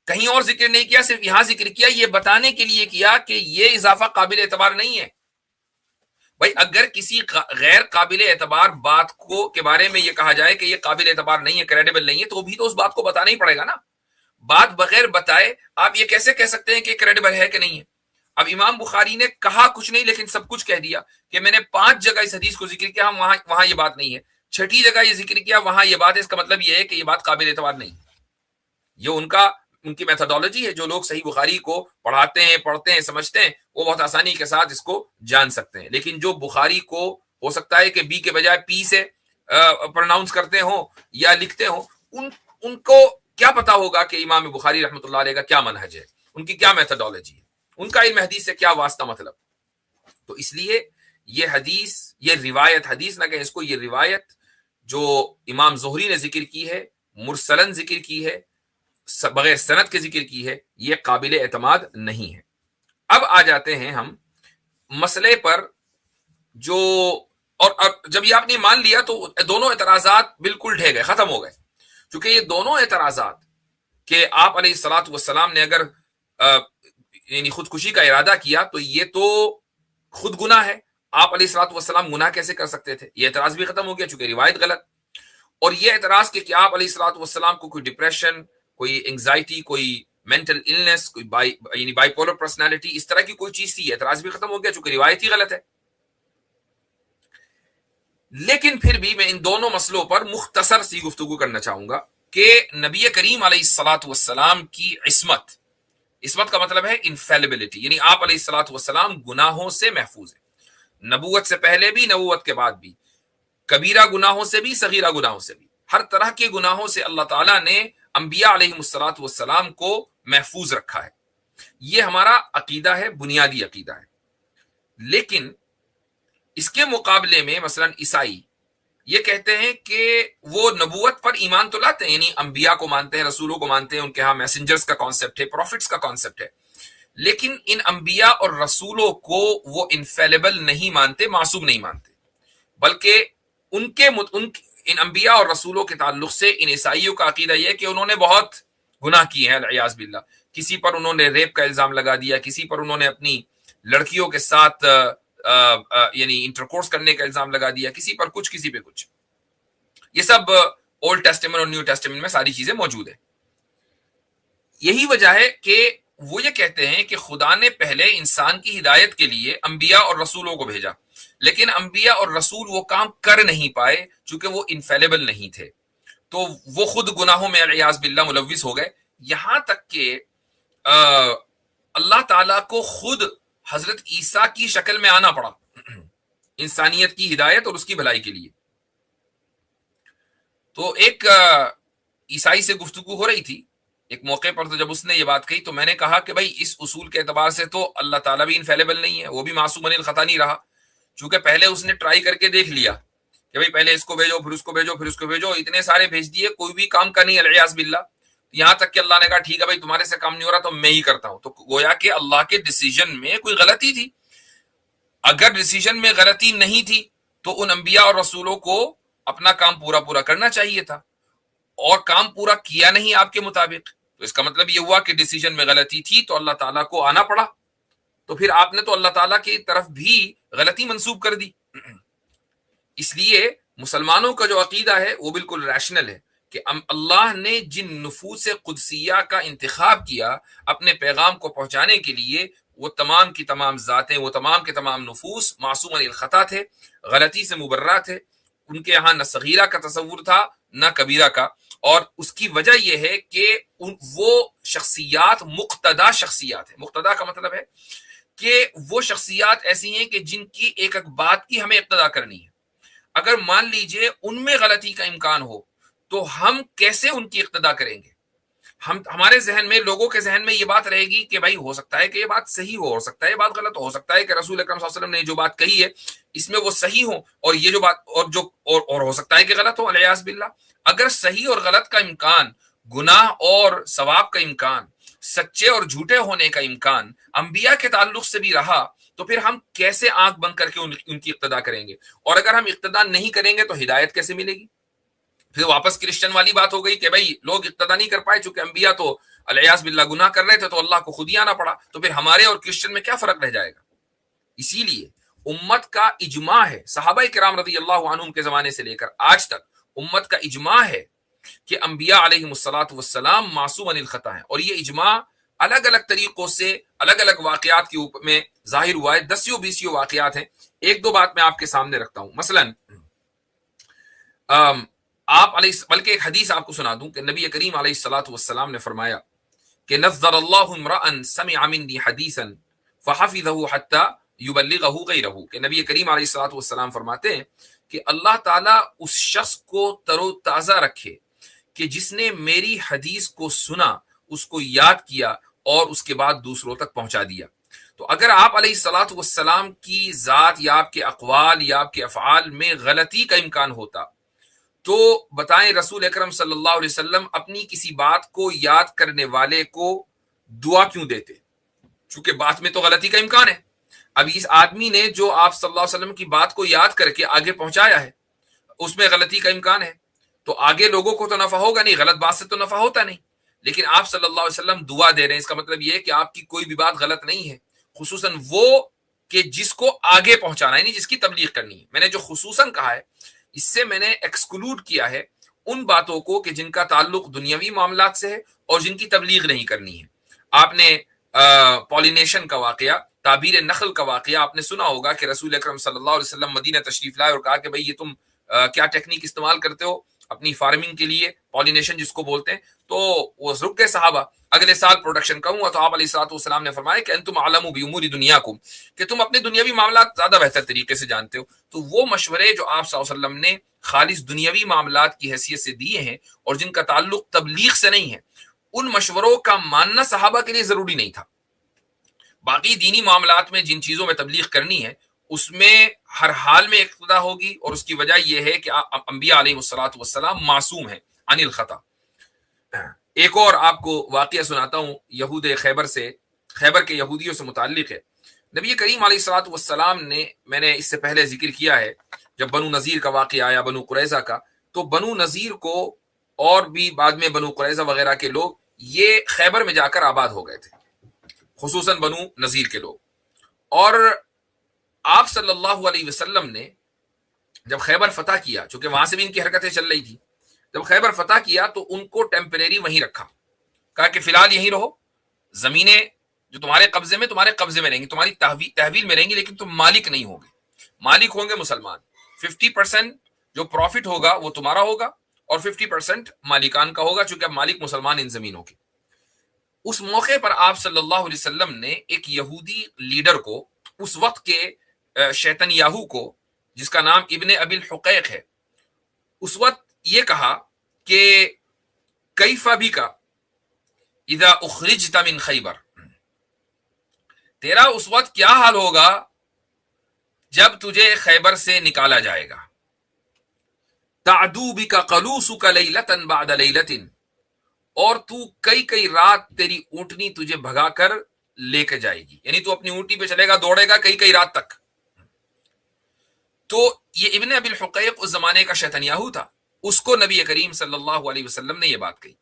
کہیں اور ذکر نہیں کیا، صرف یہاں ذکر کیا، یہ بتانے کے لیے کیا کہ یہ اضافہ قابل اعتبار نہیں ہے. بھائی اگر کسی غیر قابل اعتبار بات کو کے بارے میں یہ کہا جائے کہ یہ قابل اعتبار نہیں ہے، کریڈیبل نہیں ہے، تو بھی تو اس بات کو بتانا ہی پڑے گا نا. بات بغیر بتائے آپ یہ کیسے کہہ سکتے ہیں کہ کریڈیبل ہے کہ نہیں ہے؟ اب امام بخاری نے کہا کچھ نہیں لیکن سب کچھ کہہ دیا کہ میں نے 5 جگہ اس حدیث کو ذکر کیا، وہاں یہ بات نہیں ہے، 6ٹھی جگہ یہ ذکر کیا، وہاں یہ بات ہے. اس کا مطلب یہ ہے کہ یہ بات قابل اعتبار نہیں ہے. یہ ان کی میتھڈالوجی ہے. جو لوگ صحیح بخاری کو پڑھاتے ہیں، پڑھتے ہیں، سمجھتے ہیں، وہ بہت آسانی کے ساتھ اس کو جان سکتے ہیں. لیکن جو بخاری کو ہو سکتا ہے کہ بی کے بجائے پی سے پروناؤنس کرتے ہوں یا لکھتے ہوں، ان کو کیا پتا ہوگا کہ امام بخاری رحمۃ اللہ علیہ کا کیا منہج ہے، ان کی کیا میتھڈالوجی ہے، ان کا علم حدیث سے کیا واسطہ مطلب. تو اس لیے یہ حدیث، یہ روایت، حدیث نہ کہیں اس کو، یہ روایت جو امام زہری نے ذکر کی ہے، مرسلن ذکر کی ہے، بغیر سند کے ذکر کی ہے، یہ قابل اعتماد نہیں ہے. اب آ جاتے ہیں ہم مسئلے پر جو، اور جب یہ آپ نے مان لیا تو دونوں اعتراضات بالکل ڈھہ گئے، ختم ہو گئے. چونکہ یہ دونوں اعتراضات کہ آپ علیہ الصلوۃ والسلام نے اگر یعنی خودکشی کا ارادہ کیا تو یہ تو خود گناہ ہے، آپ علیہ الصلوۃ والسلام گناہ کیسے کر سکتے تھے، یہ اعتراض بھی ختم ہو گیا چونکہ روایت غلط. اور یہ اعتراض کہ آپ علیہ الصلوۃ والسلام کو کوئی ڈپریشن، کوئی انگزائٹی، کوئی مینٹل النس، کوئی یعنی بائی پولر پرسنالٹی، اس طرح کی کوئی چیز تھی، اعتراض بھی ختم ہو گیا چونکہ روایت ہی غلط ہے. لیکن پھر بھی میں ان دونوں مسئلوں پر مختصر سی گفتگو کرنا چاہوں گا کہ نبی کریم علیہ الصلوۃ والسلام کی عصمت کا مطلب ہے انفیلیبلٹی، یعنی آپ علیہ الصلوۃ والسلام گناہوں سے محفوظ ہیں، نبوت سے پہلے بھی، نبوت کے بعد بھی، کبیرہ گناہوں سے بھی، صغیرہ گناہوں سے بھی، ہر طرح کے گناہوں سے اللہ تعالیٰ نے انبیاء علیہ الصلوۃ والسلام کو محفوظ رکھا ہے. یہ ہمارا عقیدہ ہے، بنیادی عقیدہ ہے. لیکن اس کے مقابلے میں مثلا عیسائی یہ کہتے ہیں کہ وہ نبوت پر ایمان تو لاتے ہیں، یعنی انبیاء کو مانتے ہیں، رسولوں کو مانتے ہیں، ان کے ہاں میسنجرز کا کانسیپٹ ہے، پروفٹس کا کانسیپٹ ہے، لیکن ان انبیاء اور رسولوں کو وہ انفیلیبل نہیں مانتے، معصوم نہیں مانتے، بلکہ ان انبیاء اور رسولوں کے تعلق سے ان عیسائیوں کا عقیدہ یہ ہے کہ انہوں نے بہت گناہ کیے ہیں العیاذ باللہ. کسی پر انہوں نے ریپ کا الزام لگا دیا، کسی پر انہوں نے اپنی لڑکیوں کے ساتھ یعنی انٹرکورس کرنے کا الزام لگا دیا، کسی پر کچھ، کسی پہ کچھ. یہ سب اولڈ ٹیسٹمنٹ اور نیو ٹیسٹمنٹ میں ساری چیزیں موجود ہیں. یہی وجہ ہے کہ وہ یہ کہتے ہیں کہ خدا نے پہلے انسان کی ہدایت کے لیے انبیاء اور رسولوں کو بھیجا، لیکن انبیاء اور رسول وہ کام کر نہیں پائے چونکہ وہ انفیلیبل نہیں تھے، تو وہ خود گناہوں میں العیاذ باللہ ملوث ہو گئے. یہاں تک کہ اللہ تعالیٰ کو خود حضرت عیسیٰ کی شکل میں آنا پڑا انسانیت کی ہدایت اور اس کی بھلائی کے لیے. تو ایک عیسائی سے گفتگو ہو رہی تھی ایک موقع پر، تو جب اس نے یہ بات کہی تو میں نے کہا کہ بھائی اس اصول کے اعتبار سے تو اللہ تعالیٰ بھی انفیلیبل نہیں ہے، وہ بھی معصوم عن الخطا نہیں رہا، چونکہ پہلے اس نے ٹرائی کر کے دیکھ لیا کہ بھائی پہلے اس کو بھیجو، پھر اس کو بھیجو، پھر اس کو بھیجو، اتنے سارے بھیج دیے، کوئی بھی کام کا نہیں العیاذ باللہ. یہاں تک کہ اللہ نے کہا ٹھیک ہے بھائی تمہارے سے کام نہیں ہو رہا تو میں ہی کرتا ہوں. تو گویا کہ اللہ کے ڈیسیژن میں کوئی غلطی تھی. اگر ڈیسیژن میں غلطی نہیں تھی تو ان انبیاء اور رسولوں کو اپنا کام پورا کرنا چاہیے تھا اور کام پورا کیا نہیں آپ کے مطابق، تو اس کا مطلب یہ ہوا کہ ڈیسیجن میں غلطی تھی تو اللہ تعالیٰ کو آنا پڑا، تو پھر آپ نے تو اللہ تعالیٰ کی طرف بھی غلطی منسوب کر دی۔ اس لیے مسلمانوں کا جو عقیدہ ہے وہ بالکل ریشنل ہے کہ اللہ نے جن نفوس قدسیہ کا انتخاب کیا اپنے پیغام کو پہنچانے کے لیے، وہ تمام کی تمام ذاتیں، وہ تمام کے تمام نفوس معصوم عن الخطا تھے، غلطی سے مبرہ تھے، ان کے یہاں نہ صغیرہ کا تصور تھا نہ کبیرہ کا، اور اس کی وجہ یہ ہے کہ وہ شخصیات مقتدا شخصیات ہیں۔ مقتدا کا مطلب ہے کہ وہ شخصیات ایسی ہیں کہ جن کی ایک ایک بات کی ہمیں اقتدا کرنی ہے۔ اگر مان لیجئے ان میں غلطی کا امکان ہو تو ہم کیسے ان کی اقتدا کریں گے؟ ہمارے ذہن میں، لوگوں کے ذہن میں یہ بات رہے گی کہ بھائی ہو سکتا ہے کہ یہ بات صحیح ہو سکتا ہے یہ بات غلط ہو سکتا ہے کہ رسول اکرم صلی اللہ علیہ وسلم نے جو بات کہی ہے اس میں وہ صحیح ہو، اور یہ جو بات اور ہو سکتا ہے کہ غلط ہو، الیاذ باللہ۔ اگر صحیح اور غلط کا امکان، گناہ اور ثواب کا امکان، سچے اور جھوٹے ہونے کا امکان انبیاء کے تعلق سے بھی رہا تو پھر ہم کیسے آنکھ بند کر کے ان کی اقتدا کریں گے؟ اور اگر ہم اقتدا نہیں کریں گے تو ہدایت کیسے ملے گی؟ پھر واپس کرسچن والی بات ہو گئی کہ بھائی لوگ اقتدا نہیں کر پائے چونکہ انبیاء تو الیاذ باللہ گناہ کر رہے تھے تو اللہ کو خود ہی آنا پڑا، تو پھر ہمارے اور کرسچن میں کیا فرق رہ جائے گا؟ اسی لیے امت کا اجماع ہے، صحابہ کرام رضی اللہ عنہم کے زمانے سے لے کر آج تک امت کا اجماع ہے کہ انبیاء علیہم الصلاۃ والسلام معصوم عن الخطا ہیں، اور یہ اجماع الگ الگ طریقوں سے الگ الگ واقعات کے اوپر میں ظاہر ہوا ہے، 10 واقعات ہیں۔ ایک دو بات میں آپ کے سامنے رکھتا ہوں۔ مثلا آپ علیہ، بلکہ ایک حدیث آپ کو سنا دوں کہ نبی کریم علیہ الصلاۃ والسلام نے فرمایا کہ نذر اللہ امرأ سمع منی حدیثا فحفظه حتى يبلغه غیرہ، کہ نبی کریم علیہ الصلاۃ والسلام فرماتے ہیں کہ اللہ تعالیٰ اس شخص کو تر و تازہ رکھے کہ جس نے میری حدیث کو سنا، اس کو یاد کیا اور اس کے بعد دوسروں تک پہنچا دیا۔ تو اگر آپ علیہ الصلاۃ والسلام کی ذات یا آپ کے اقوال یا آپ کے افعال میں غلطی کا امکان ہوتا تو بتائیں رسول اکرم صلی اللہ علیہ وسلم اپنی کسی بات کو یاد کرنے والے کو دعا کیوں دیتے؟ چونکہ بات میں تو غلطی کا امکان ہے۔ اب اس آدمی نے جو آپ صلی اللہ علیہ وسلم کی بات کو یاد کر کے آگے پہنچایا ہے اس میں غلطی کا امکان ہے، تو آگے لوگوں کو تو نفع ہوگا نہیں، غلط بات سے تو نفع ہوتا نہیں، لیکن آپ صلی اللہ علیہ وسلم دعا دے رہے ہیں، اس کا مطلب یہ ہے کہ آپ کی کوئی بھی بات غلط نہیں ہے، خصوصاً وہ کہ جس کو آگے پہنچانا ہے، یعنی جس کی تبلیغ کرنی ہے۔ میں نے جو خصوصاً کہا ہے اس سے میں نے ایکسکلوڈ کیا ہے ان باتوں کو کہ جن کا تعلق دنیاوی معاملات سے ہے اور جن کی تبلیغ نہیں کرنی ہے۔ آپ نے پالینیشن کا واقعہ، تعبیر نخل کا واقعہ آپ نے سنا ہوگا کہ رسول اکرم صلی اللہ علیہ وسلم مدینہ تشریف لائے اور کہا کہ بھئی یہ تم کیا ٹیکنیک استعمال کرتے ہو اپنی فارمنگ کے لیے، پالینیشن جس کو بولتے ہیں، تو وہ رک گئے صحابہ۔ اگلے سال پروڈکشن کم ہوا تو آپ علیہ الصلوۃ والسلام نے فرمایا کہ انتم اعلم بامور دنیاکم، کہ تم اپنے دنیاوی معاملات زیادہ بہتر طریقے سے جانتے ہو۔ تو وہ مشورے جو آپ صلی اللہ علیہ وسلم نے خالص دنیاوی معاملات کی حیثیت سے دیے ہیں اور جن کا تعلق تبلیغ سے نہیں ہے، ان مشوروں کا ماننا صحابہ کے لیے ضروری نہیں تھا۔ باقی دینی معاملات میں جن چیزوں میں تبلیغ کرنی ہے اس میں ہر حال میں اقتدا ہوگی، اور اس کی وجہ یہ ہے کہ انبیاء علیہ الصلوۃ والسلام معصوم ہیں عن الخطا۔ ایک اور آپ کو واقعہ سناتا ہوں یہود خیبر سے، خیبر کے یہودیوں سے متعلق ہے۔ نبی کریم علیہ الصلوۃ والسلام نے، میں نے اس سے پہلے ذکر کیا ہے جب بنو نذیر کا واقعہ آیا، بنو قریظہ کا، تو بنو نذیر کو اور بھی بعد میں بنو قریظہ وغیرہ کے لوگ یہ خیبر میں جا کر آباد ہو گئے تھے، خصوصاً بنو نذیر کے لوگ۔ اور آپ صلی اللہ علیہ وسلم نے جب خیبر فتح کیا، چونکہ وہاں سے بھی ان کی حرکتیں چل رہی تھی، جب خیبر فتح کیا تو ان کو ٹیمپریری وہیں رکھا، کہا کہ فی الحال یہیں رہو، زمینیں جو تمہارے قبضے میں رہیں گی، تمہاری تحویل میں رہیں گی، لیکن تم مالک نہیں ہوگے، مالک ہوں گے مسلمان۔ 50% جو پروفٹ ہوگا وہ تمہارا ہوگا اور 50% مالکان کا ہوگا، چونکہ اب مالک مسلمان ان زمینوں کے۔ اس موقع پر آپ صلی اللہ علیہ وسلم نے ایک یہودی لیڈر کو، اس وقت کے شیطان یاہو کو، جس کا نام ابن ابی الحقیق ہے، اس وقت یہ کہا کہ کیف بک اذا اخرجت من خیبر، تیرا اس وقت کیا حال ہوگا جب تجھے خیبر سے نکالا جائے گا۔ تعدو بک قلوسک لیلۃ بعد لیلۃ، اور تو کئی رات تیری اونٹنی تجھے بھگا کر لے کے جائے گی، یعنی تو اپنی اونٹی پہ چلے گا، دوڑے گا کئی رات تک۔ تو یہ ابن ابی الحقیق اس زمانے کا شیطانیاہو تھا، اس کو نبی کریم صلی اللہ علیہ وسلم نے یہ بات کہی۔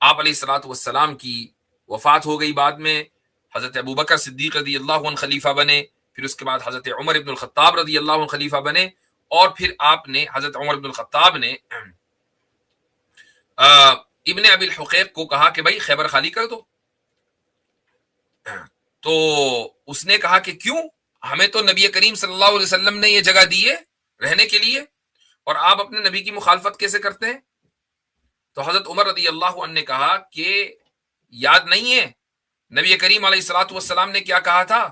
آپ علیہ الصلوۃ والسلام کی وفات ہو گئی، بعد میں حضرت ابوبکر صدیق رضی اللہ عنہ خلیفہ بنے، پھر اس کے بعد حضرت عمر ابن الخطاب رضی اللہ عنہ خلیفہ بنے، اور پھر آپ نے حضرت عمر ابن الخطاب نے ابن ابی الحقیق کو کہا کہ بھائی خیبر خالی کر دو۔ تو اس نے کہا کہ کیوں، ہمیں تو نبی کریم صلی اللہ علیہ وسلم نے یہ جگہ دی ہے رہنے کے لیے، اور آپ اپنے نبی کی مخالفت کیسے کرتے ہیں؟ تو حضرت عمر رضی اللہ عنہ نے کہا کہ یاد نہیں ہے نبی کریم علیہ الصلوۃ والسلام نے کیا کہا تھا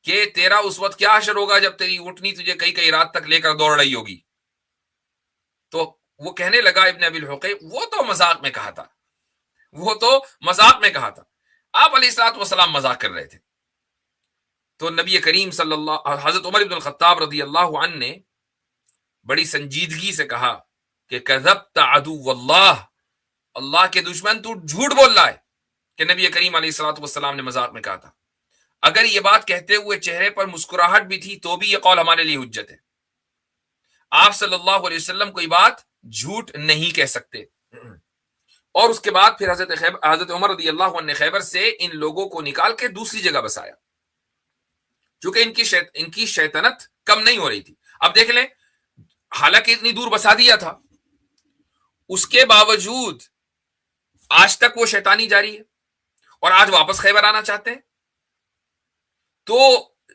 کہ تیرا اس وقت کیا حشر ہوگا جب تیری اونٹنی تجھے کئی کئی رات تک لے کر دوڑ رہی ہوگی۔ تو وہ کہنے لگا ابن ابی الحقیق، وہ تو مذاق میں کہا تھا، وہ تو مذاق میں کہا تھا، آپ علیہ الصلوۃ والسلام مذاق کر رہے تھے۔ تو نبی کریم صلی اللہ حضرت عمر ابن الخطاب رضی اللہ عنہ نے بڑی سنجیدگی سے کہا کہ کذبت عدو اللہ، اللہ کے دشمن تو جھوٹ بول رہا ہے کہ نبی کریم علیہ الصلوۃ والسلام نے مذاق میں کہا تھا۔ اگر یہ بات کہتے ہوئے چہرے پر مسکراہٹ بھی تھی تو بھی یہ قول ہمارے لیے حجت ہے، آپ صلی اللہ علیہ وسلم کوئی بات جھوٹ نہیں کہہ سکتے۔ اور اس کے بعد پھر حضرت عمر رضی اللہ عنہ نے خیبر سے ان لوگوں کو نکال کے دوسری جگہ بسایا، چونکہ ان کی شیطنت کم نہیں ہو رہی تھی۔ اب دیکھ لیں، حالانکہ اتنی دور بسا دیا تھا، اس کے باوجود آج تک وہ شیطانی جاری ہے، اور آج واپس خیبر آنا چاہتے ہیں۔ تو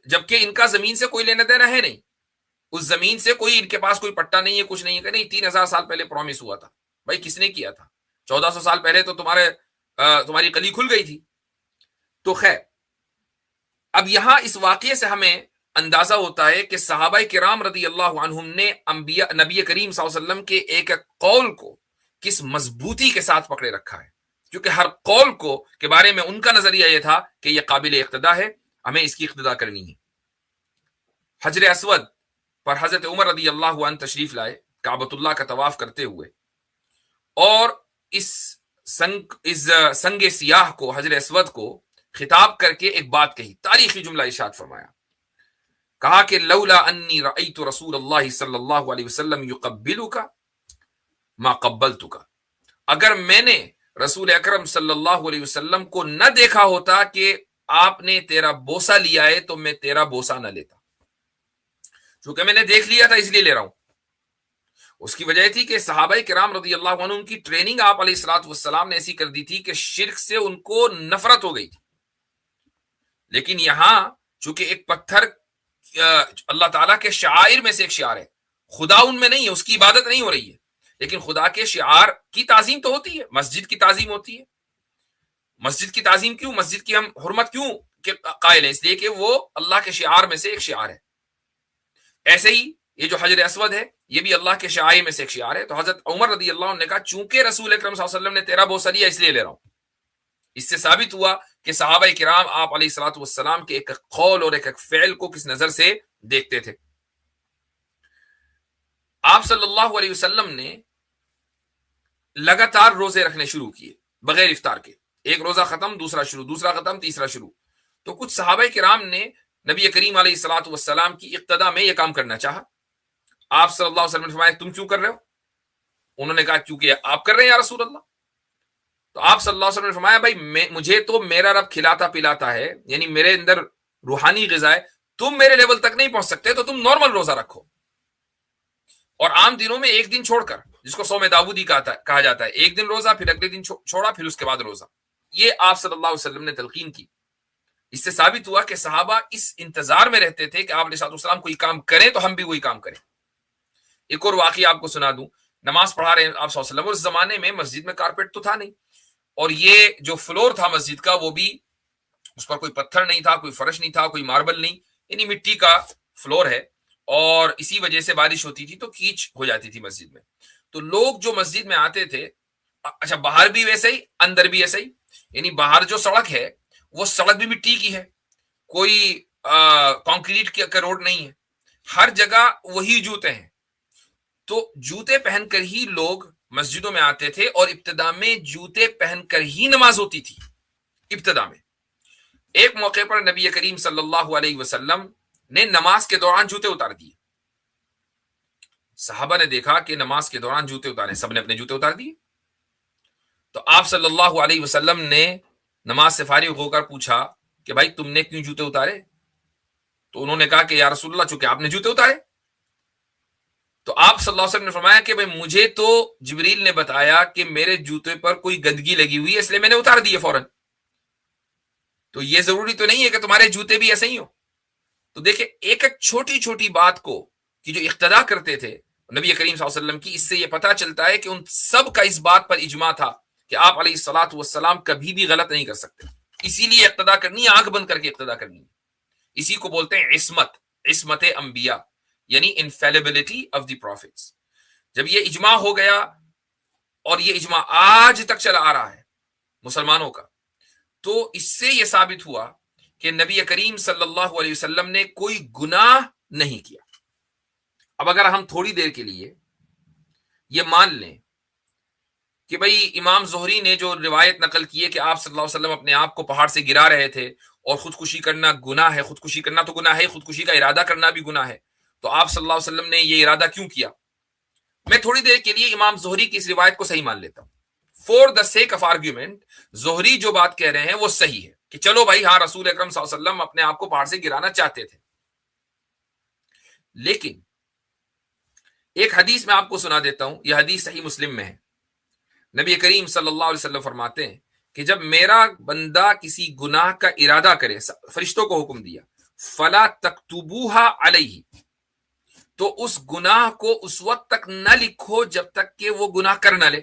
جبکہ ان کا زمین سے کوئی لینا دینا ہے نہیں، اس زمین سے کوئی ان کے پاس کوئی پٹا نہیں ہے، کچھ نہیں ہے کہ نہیں 3000 سال پہلے پرومس ہوا تھا۔ بھائی کس نے کیا تھا؟ 1400 سال پہلے تو تمہاری کلی کھل گئی تھی۔ تو خیر، اب یہاں اس واقعے سے ہمیں اندازہ ہوتا ہے کہ صحابہ کرام رضی اللہ عنہم نے نبی کریم صلی اللہ علیہ وسلم کے ایک قول کو کس مضبوطی کے ساتھ پکڑے رکھا ہے، کیونکہ ہر قول کو کے بارے میں ان کا نظریہ یہ تھا کہ یہ قابل اقتداء ہے، ہمیں اس کی اقتداء کرنی ہے۔ حجر اسود پر حضرت عمر رضی اللہ عنہ تشریف لائے کعبۃ اللہ کا طواف کرتے ہوئے، اور اس سنگ سیاہ کو، حجر اسود کو خطاب کر کے ایک بات کہی، تاریخی جملہ ارشاد فرمایا، کہا کہ لولا انی رأیت رسول اللہ صلی اللہ علیہ وسلم یقبلک ما قبلتک، اگر میں نے رسول اکرم صلی اللہ علیہ وسلم کو نہ دیکھا ہوتا کہ آپ نے تیرا بوسہ لیا ہے تو میں تیرا بوسہ نہ لیتا، چونکہ میں نے دیکھ لیا تھا اس لیے لے رہا ہوں۔ اس کی وجہ تھی کہ صحابہ کرام رضی اللہ عنہ کی ٹریننگ آپ علیہ الصلوۃ والسلام نے ایسی کر دی تھی کہ شرک سے ان کو نفرت ہو گئی تھی۔ لیکن یہاں چونکہ ایک پتھر اللہ تعالیٰ کے شعائر میں سے ایک شعار ہے، خدا ان میں نہیں ہے، اس کی عبادت نہیں ہو رہی ہے، لیکن خدا کے شعار کی تعظیم تو ہوتی ہے، مسجد کی تعظیم ہوتی ہے۔ مسجد کی تعظیم کیوں، مسجد کی ہم حرمت کیوں کہ قائل ہیں؟ اس لیے کہ وہ اللہ کے شعار میں سے ایک شعار ہے۔ ایسے ہی یہ جو حجر اسود ہے یہ بھی اللہ کے شعائر میں سے ایک شعار ہے۔ تو حضرت عمر رضی اللہ عنہ نے کہا چونکہ رسول اکرم صلی اللہ علیہ وسلم نے تیرا بوسہ لیا اس لیے لے رہا ہوں۔ اس سے ثابت ہوا کہ صحابہ کرام آپ علیہ الصلوۃ والسلام کے ایک قول اور ایک فعل کو کس نظر سے دیکھتے تھے۔ آپ صلی اللہ علیہ وسلم نے لگاتار روزے رکھنے شروع کیے بغیر افطار کے، ایک روزہ ختم دوسرا شروع، دوسرا ختم تیسرا شروع۔ تو کچھ صحابہ کرام نے نبی کریم علیہ الصلوۃ والسلام کی اقتداء میں یہ کام کرنا چاہا۔ آپ صلی اللہ علیہ وسلم نے فرمایا تم کیوں کر رہے ہو؟ انہوں نے کہا کیونکہ آپ کر رہے ہیں یا رسول اللہ۔ تو آپ صلی اللہ علیہ وسلم نے فرمایا بھائی مجھے تو میرا رب کھلاتا پلاتا ہے، یعنی میرے اندر روحانی غذا ہے، تم میرے لیول تک نہیں پہنچ سکتے تو تم نارمل روزہ رکھو، اور عام دنوں میں ایک دن چھوڑ کر، جس کو صوم داؤدی کہا جاتا ہے، ایک دن روزہ پھر اگلے دن چھوڑا پھر اس کے بعد روزہ، یہ آپ صلی اللہ علیہ وسلم نے تلقین کی۔ اس سے ثابت ہوا کہ صحابہ اس انتظار میں رہتے تھے کہ آپ علیہ السلام کوئی کام کریں تو ہم بھی وہی کام کریں۔ ایک اور واقعہ آپ کو سنا دوں، نماز پڑھا رہے ہیں آپ صلی اللہ علیہ وسلم، اور اس زمانے میں مسجد میں کارپیٹ تو تھا نہیں، اور یہ جو فلور تھا مسجد کا وہ بھی اس پر کوئی پتھر نہیں تھا، کوئی فرش نہیں تھا، کوئی ماربل نہیں، یعنی مٹی کا فلور ہے، اور اسی وجہ سے بارش ہوتی تھی تو کیچ ہو جاتی تھی مسجد میں۔ تو لوگ جو مسجد میں آتے تھے، اچھا باہر بھی ویسے ہی اندر بھی ایسے ہی، یعنی باہر جو سڑک ہے وہ سڑک بھی مٹی کی ہے، کوئی کانکریٹ کا روڈ نہیں ہے، ہر جگہ وہی جوتے ہیں۔ تو جوتے پہن کر ہی لوگ مسجدوں میں آتے تھے، اور ابتدا میں جوتے پہن کر ہی نماز ہوتی تھی۔ ابتدا میں ایک موقع پر نبی کریم صلی اللہ علیہ وسلم نے نماز کے دوران جوتے اتار دیے. صحابہ نے دیکھا کہ نماز کے دوران جوتے اتارے، سب نے اپنے جوتے اتار دیے. تو آپ صلی اللہ علیہ وسلم نے نماز سے فارغ ہو کر پوچھا کہ بھائی تم نے کیوں جوتے اتارے؟ تو انہوں نے کہا کہ یا رسول اللہ چونکہ آپ نے جوتے اتارے. تو آپ صلی اللہ علیہ وسلم نے فرمایا کہ بھائی مجھے تو جبریل نے بتایا کہ میرے جوتے پر کوئی گندگی لگی ہوئی ہے اس لیے میں نے اتار دیے فوراً. تو یہ ضروری تو نہیں ہے کہ تمہارے جوتے بھی ایسے ہی ہوں. تو دیکھیں ایک ایک چھوٹی چھوٹی بات کو کہ جو اقتدا کرتے تھے نبی کریم صلی اللہ علیہ وسلم کی، اس سے یہ پتا چلتا ہے کہ ان سب کا اس بات پر اجماع تھا کہ آپ علیہ الصلوۃ والسلام کبھی بھی غلط نہیں کر سکتے. اسی لیے اقتدا کرنی ہے، آنکھ بند کر کے اقتدا کرنی ہے. اسی کو بولتے ہیں عصمت انبیاء، یعنی انفیلیبلٹی آف دی پروفٹس. جب یہ اجماع ہو گیا اور یہ اجماع آج تک چلا آ رہا ہے مسلمانوں کا، تو اس سے یہ ثابت ہوا کہ نبی کریم صلی اللہ علیہ وسلم نے کوئی گناہ نہیں کیا. اب اگر ہم تھوڑی دیر کے لیے یہ مان لیں کہ بھئی امام زہری نے جو روایت نقل کی ہے کہ آپ صلی اللہ علیہ وسلم اپنے آپ کو پہاڑ سے گرا رہے تھے اور خودکشی کرنا گناہ ہے، خودکشی کرنا تو گناہ ہے، خودکشی کا ارادہ کرنا بھی گناہ ہے، تو آپ صلی اللہ علیہ وسلم نے یہ ارادہ کیوں کیا؟ میں تھوڑی دیر کے لیے امام زہری کی اس روایت کو صحیح مان لیتا ہوں. For the sake of argument زہری جو بات کہہ رہے ہیں وہ صحیح ہے کہ چلو بھائی ہاں رسول اکرم صلی اللہ علیہ وسلم اپنے آپ کو پہاڑ سے گرانا چاہتے تھے. لیکن ایک حدیث میں آپ کو سنا دیتا ہوں، یہ حدیث صحیح مسلم میں ہے. نبی کریم صلی اللہ علیہ وسلم فرماتے ہیں کہ جب میرا بندہ کسی گناہ کا ارادہ کرے، فرشتوں کو حکم دیا فلا تکتبوها علیہ، تو اس گناہ کو اس وقت تک نہ لکھو جب تک کہ وہ گناہ کر نہ لے.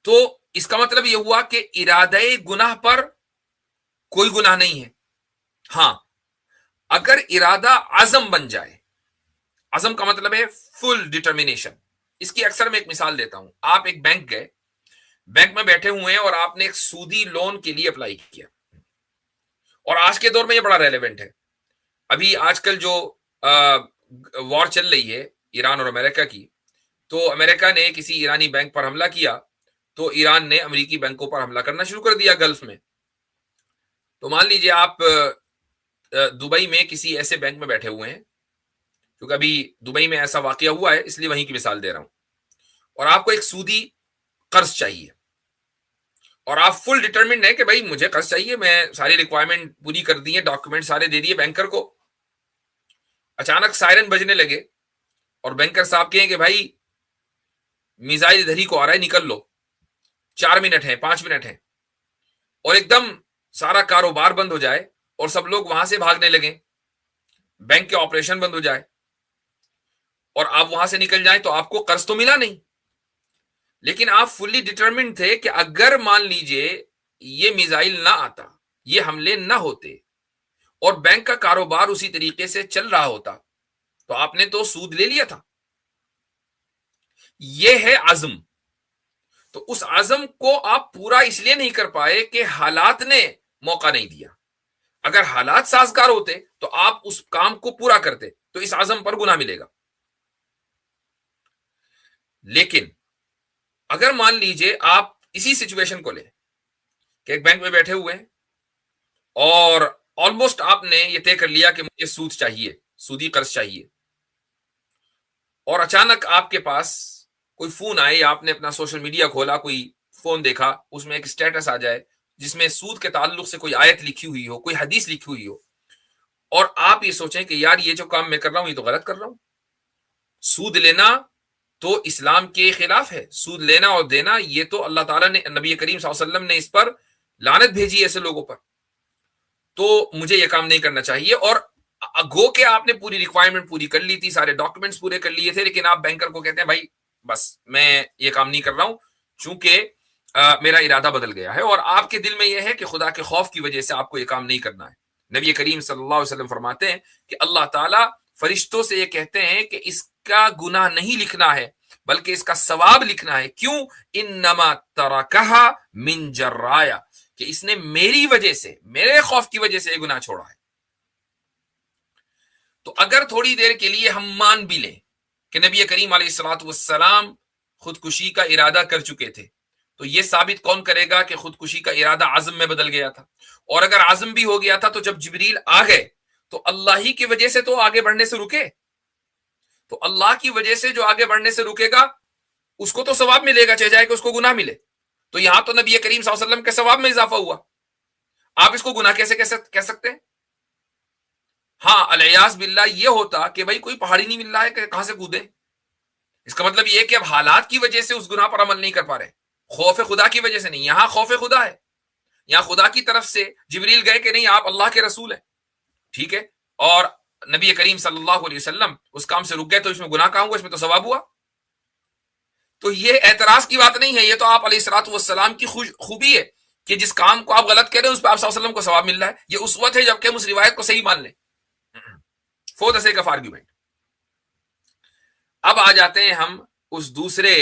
تو اس کا مطلب یہ ہوا کہ ارادہ گناہ پر کوئی گناہ نہیں ہے. ہاں اگر ارادہ عزم بن جائے، عزم کا مطلب ہے فل ڈٹرمینیشن. اس کی اکثر میں ایک مثال دیتا ہوں. آپ ایک بینک گئے، بینک میں بیٹھے ہوئے ہیں اور آپ نے ایک سودی لون کے لیے اپلائی کیا، اور آج کے دور میں یہ بڑا ریلیونٹ ہے. ابھی آج کل جو وار چل رہی ہے ایران اور امریکہ کی، تو امریکہ نے کسی ایرانی بینک پر حملہ کیا تو ایران نے امریکی بینکوں پر حملہ کرنا شروع کر دیا گلف میں. تو مان لیجئے آپ دبئی میں کسی ایسے بینک میں بیٹھے ہوئے ہیں، کیونکہ ابھی دبئی میں ایسا واقعہ ہوا ہے اس لیے وہیں کی مثال دے رہا ہوں، اور آپ کو ایک سودی قرض چاہیے اور آپ فل ڈٹرمنڈ ہیں کہ بھائی مجھے قرض چاہیے، میں ساری ریکوائرمنٹ پوری کر دی ہے، ڈاکومنٹ سارے دے دیے بینکر کو. اچانک سائرن بجنے لگے اور بینکر صاحب کہیں کہ بھائی میزائل ادھر ہی کو آ رہا ہے، نکل لو، 4 منٹ ہیں 5 منٹ ہیں، اور ایک دم سارا کاروبار بند ہو جائے اور سب لوگ وہاں سے بھاگنے لگیں، بینک کے آپریشن بند ہو جائے اور آپ وہاں سے نکل جائیں، تو آپ کو قرض تو ملا نہیں. لیکن آپ فلی ڈٹرمنڈ تھے کہ اگر مان لیجئے یہ میزائل نہ آتا، یہ حملے نہ ہوتے اور بینک کا کاروبار اسی طریقے سے چل رہا ہوتا، تو آپ نے تو سود لے لیا تھا. یہ ہے عزم. تو اس عزم کو آپ پورا اس لیے نہیں کر پائے کہ حالات نے موقع نہیں دیا. اگر حالات سازگار ہوتے تو آپ اس کام کو پورا کرتے، تو اس عزم پر گناہ ملے گا. لیکن اگر مان لیجئے آپ اسی سچویشن کو لیں کہ ایک بینک میں بیٹھے ہوئے ہیں اور آلموسٹ آپ نے یہ طے کر لیا کہ مجھے سود چاہیے، سودی قرض چاہیے، اور اچانک آپ کے پاس کوئی فون آئے، آپ نے اپنا سوشل میڈیا کھولا، کوئی فون دیکھا، اس میں ایک سٹیٹس آ جائے جس میں سود کے تعلق سے کوئی آیت لکھی ہوئی ہو، کوئی حدیث لکھی ہوئی ہو، اور آپ یہ سوچیں کہ یار یہ جو کام میں کر رہا ہوں یہ تو غلط کر رہا ہوں. سود لینا تو اسلام کے خلاف ہے، سود لینا اور دینا یہ تو اللہ تعالیٰ نے، نبی کریم صلی اللہ علیہ وسلم نے اس پر لعنت بھیجی ایسے لوگوں پر، تو مجھے یہ کام نہیں کرنا چاہیے. اور گو کہ آپ نے پوری ریکوائرمنٹ پوری کر لی تھی، سارے ڈاکومنٹس پورے کر لیے تھے، لیکن آپ بینکر کو کہتے ہیں بھائی بس میں یہ کام نہیں کر رہا ہوں چونکہ میرا ارادہ بدل گیا ہے، اور آپ کے دل میں یہ ہے کہ خدا کے خوف کی وجہ سے آپ کو یہ کام نہیں کرنا ہے. نبی کریم صلی اللہ علیہ وسلم فرماتے ہیں کہ اللہ تعالیٰ فرشتوں سے یہ کہتے ہیں کہ اس کا گناہ نہیں لکھنا ہے بلکہ اس کا ثواب لکھنا ہے. کیوں؟ انما ترکھا من جرایا، کہ اس نے میری وجہ سے، میرے خوف کی وجہ سے یہ گناہ چھوڑا ہے. تو اگر تھوڑی دیر کے لیے ہم مان بھی لیں کہ نبی کریم علیہ الصلوۃ والسلام خودکشی کا ارادہ کر چکے تھے تو یہ ثابت کون کرے گا کہ خودکشی کا ارادہ عزم میں بدل گیا تھا؟ اور اگر عزم بھی ہو گیا تھا تو جب جبریل آ گئے تو اللہ ہی کی وجہ سے تو آگے بڑھنے سے رکے، تو اللہ کی وجہ سے جو آگے بڑھنے سے رکے گا اس کو تو ثواب ملے گا، چاہے جائے کہ اس کو گناہ ملے. تو یہاں تو نبی کریم صلی اللہ علیہ وسلم کے ثواب میں اضافہ ہوا، آپ اس کو گناہ کیسے کہہ سکتے ہیں؟ ہاں الیاذ باللہ یہ ہوتا کہ بھائی کوئی پہاڑی نہیں مل رہا ہے کہ کہاں سے کودے، اس کا مطلب یہ کہ اب حالات کی وجہ سے اس گناہ پر عمل نہیں کر پا رہے، خوف خدا کی وجہ سے نہیں. یہاں خوف خدا ہے، یہاں خدا کی طرف سے جبریل گئے کہ نہیں آپ اللہ کے رسول ہیں، ٹھیک ہے، اور نبی کریم صلی اللہ علیہ وسلم اس کام سے رک گئے، تو اس میں گناہ کہاں ہوا؟ اس میں تو ثواب ہوا. تو یہ اعتراض کی بات نہیں ہے، یہ تو آپ علیہ الصلوۃ والسلام کی خوبی ہے کہ جس کام کو آپ غلط کہہ رہے ہیں اس پہ آپ صلی اللہ علیہ وسلم کو ثواب مل رہا ہے. یہ اسوت ہے جبکہ ہم اس روایت کو صحیح مان لیں four the sake of argument. اب آ جاتے ہیں ہم اس دوسرے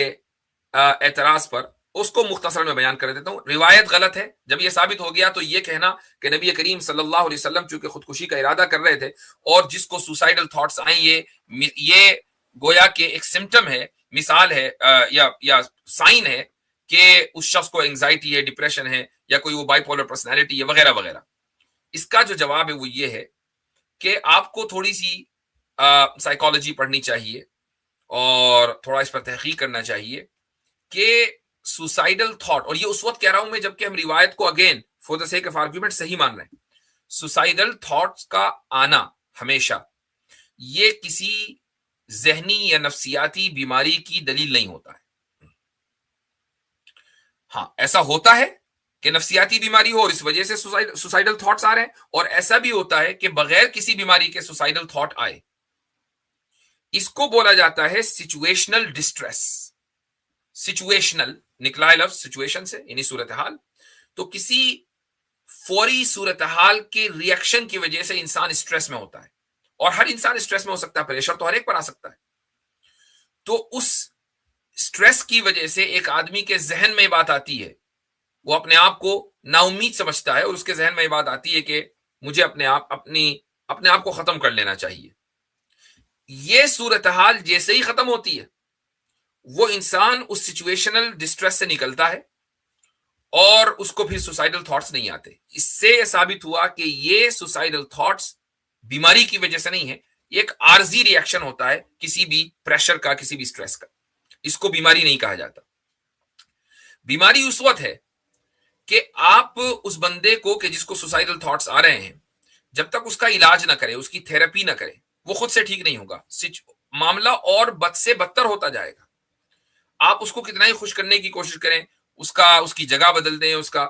اعتراض پر، اس کو مختصر میں بیان کر دیتا ہوں. روایت غلط ہے، جب یہ ثابت ہو گیا تو یہ کہنا کہ نبی کریم صلی اللہ علیہ وسلم چونکہ خودکشی کا ارادہ کر رہے تھے اور جس کو سوسائڈل تھاٹس آئیں یہ گویا کہ ایک سمٹم ہے، مثال ہے یا سائن ہے کہ اس شخص کو انگزائٹی ہے، ڈپریشن ہے، یا کوئی وہ بائی پولر پرسنالٹی ہے وغیرہ وغیرہ. اس کا جو جواب ہے وہ یہ ہے کہ آپ کو تھوڑی سی سائیکالوجی پڑھنی چاہیے اور تھوڑا اس پر تحقیق کرنا چاہیے کہ سوسائڈل تھاٹ، اور یہ اس وقت کہہ رہا ہوں میں جبکہ ہم روایت کو again four the sake of argument صحیح مان رہے ہیں. سوسائڈل تھاٹس کا آنا ہمیشہ یہ کسی ذہنی یا نفسیاتی بیماری کی دلیل نہیں ہوتا ہے. ہاں ایسا ہوتا ہے کہ نفسیاتی بیماری ہو اور اس وجہ سے سوسائڈل تھاٹس آ رہے ہیں، اور ایسا بھی ہوتا ہے کہ بغیر کسی بیماری کے سوسائڈل تھاٹ آئے. اس کو بولا جاتا ہے سچویشنل ڈسٹریس. سچویشنل نکلا ہے لفظ سچویشن سے، یعنی صورتحال. تو کسی فوری صورتحال کے ریئیکشن کی وجہ سے انسان اسٹریس میں ہوتا ہے، اور ہر انسان اسٹریس میں ہو سکتا ہے، پریشر تو ہر ایک پر آ سکتا ہے. تو اس اسٹریس کی وجہ سے ایک آدمی کے ذہن میں بات آتی ہے، وہ اپنے آپ کو نا امید سمجھتا ہے اور اس کے ذہن میں یہ بات آتی ہے کہ مجھے اپنے آپ کو ختم کر لینا چاہیے. یہ صورتحال جیسے ہی ختم ہوتی ہے وہ انسان اس سچویشنل ڈسٹریس سے نکلتا ہے اور اس کو پھر سوسائڈل تھاٹس نہیں آتے. اس سے یہ ثابت ہوا کہ یہ سوسائڈل تھاٹس بیماری کی وجہ سے نہیں ہے، یہ ایک عارضی ری ایکشن ہوتا ہے کسی بھی پریشر کا، کسی بھی اسٹریس کا. اس کو بیماری نہیں کہا جاتا. بیماری اس وقت ہے کہ آپ اس بندے کو کہ جس کو سوسائڈل تھاٹس آ رہے ہیں، جب تک اس کا علاج نہ کرے، اس کی تھراپی نہ کرے، وہ خود سے ٹھیک نہیں ہوگا. معاملہ اور بد سے بدتر ہوتا جائے گا. آپ اس کو کتنا ہی خوش کرنے کی کوشش کریں، اس کی جگہ بدل دیں، اس کا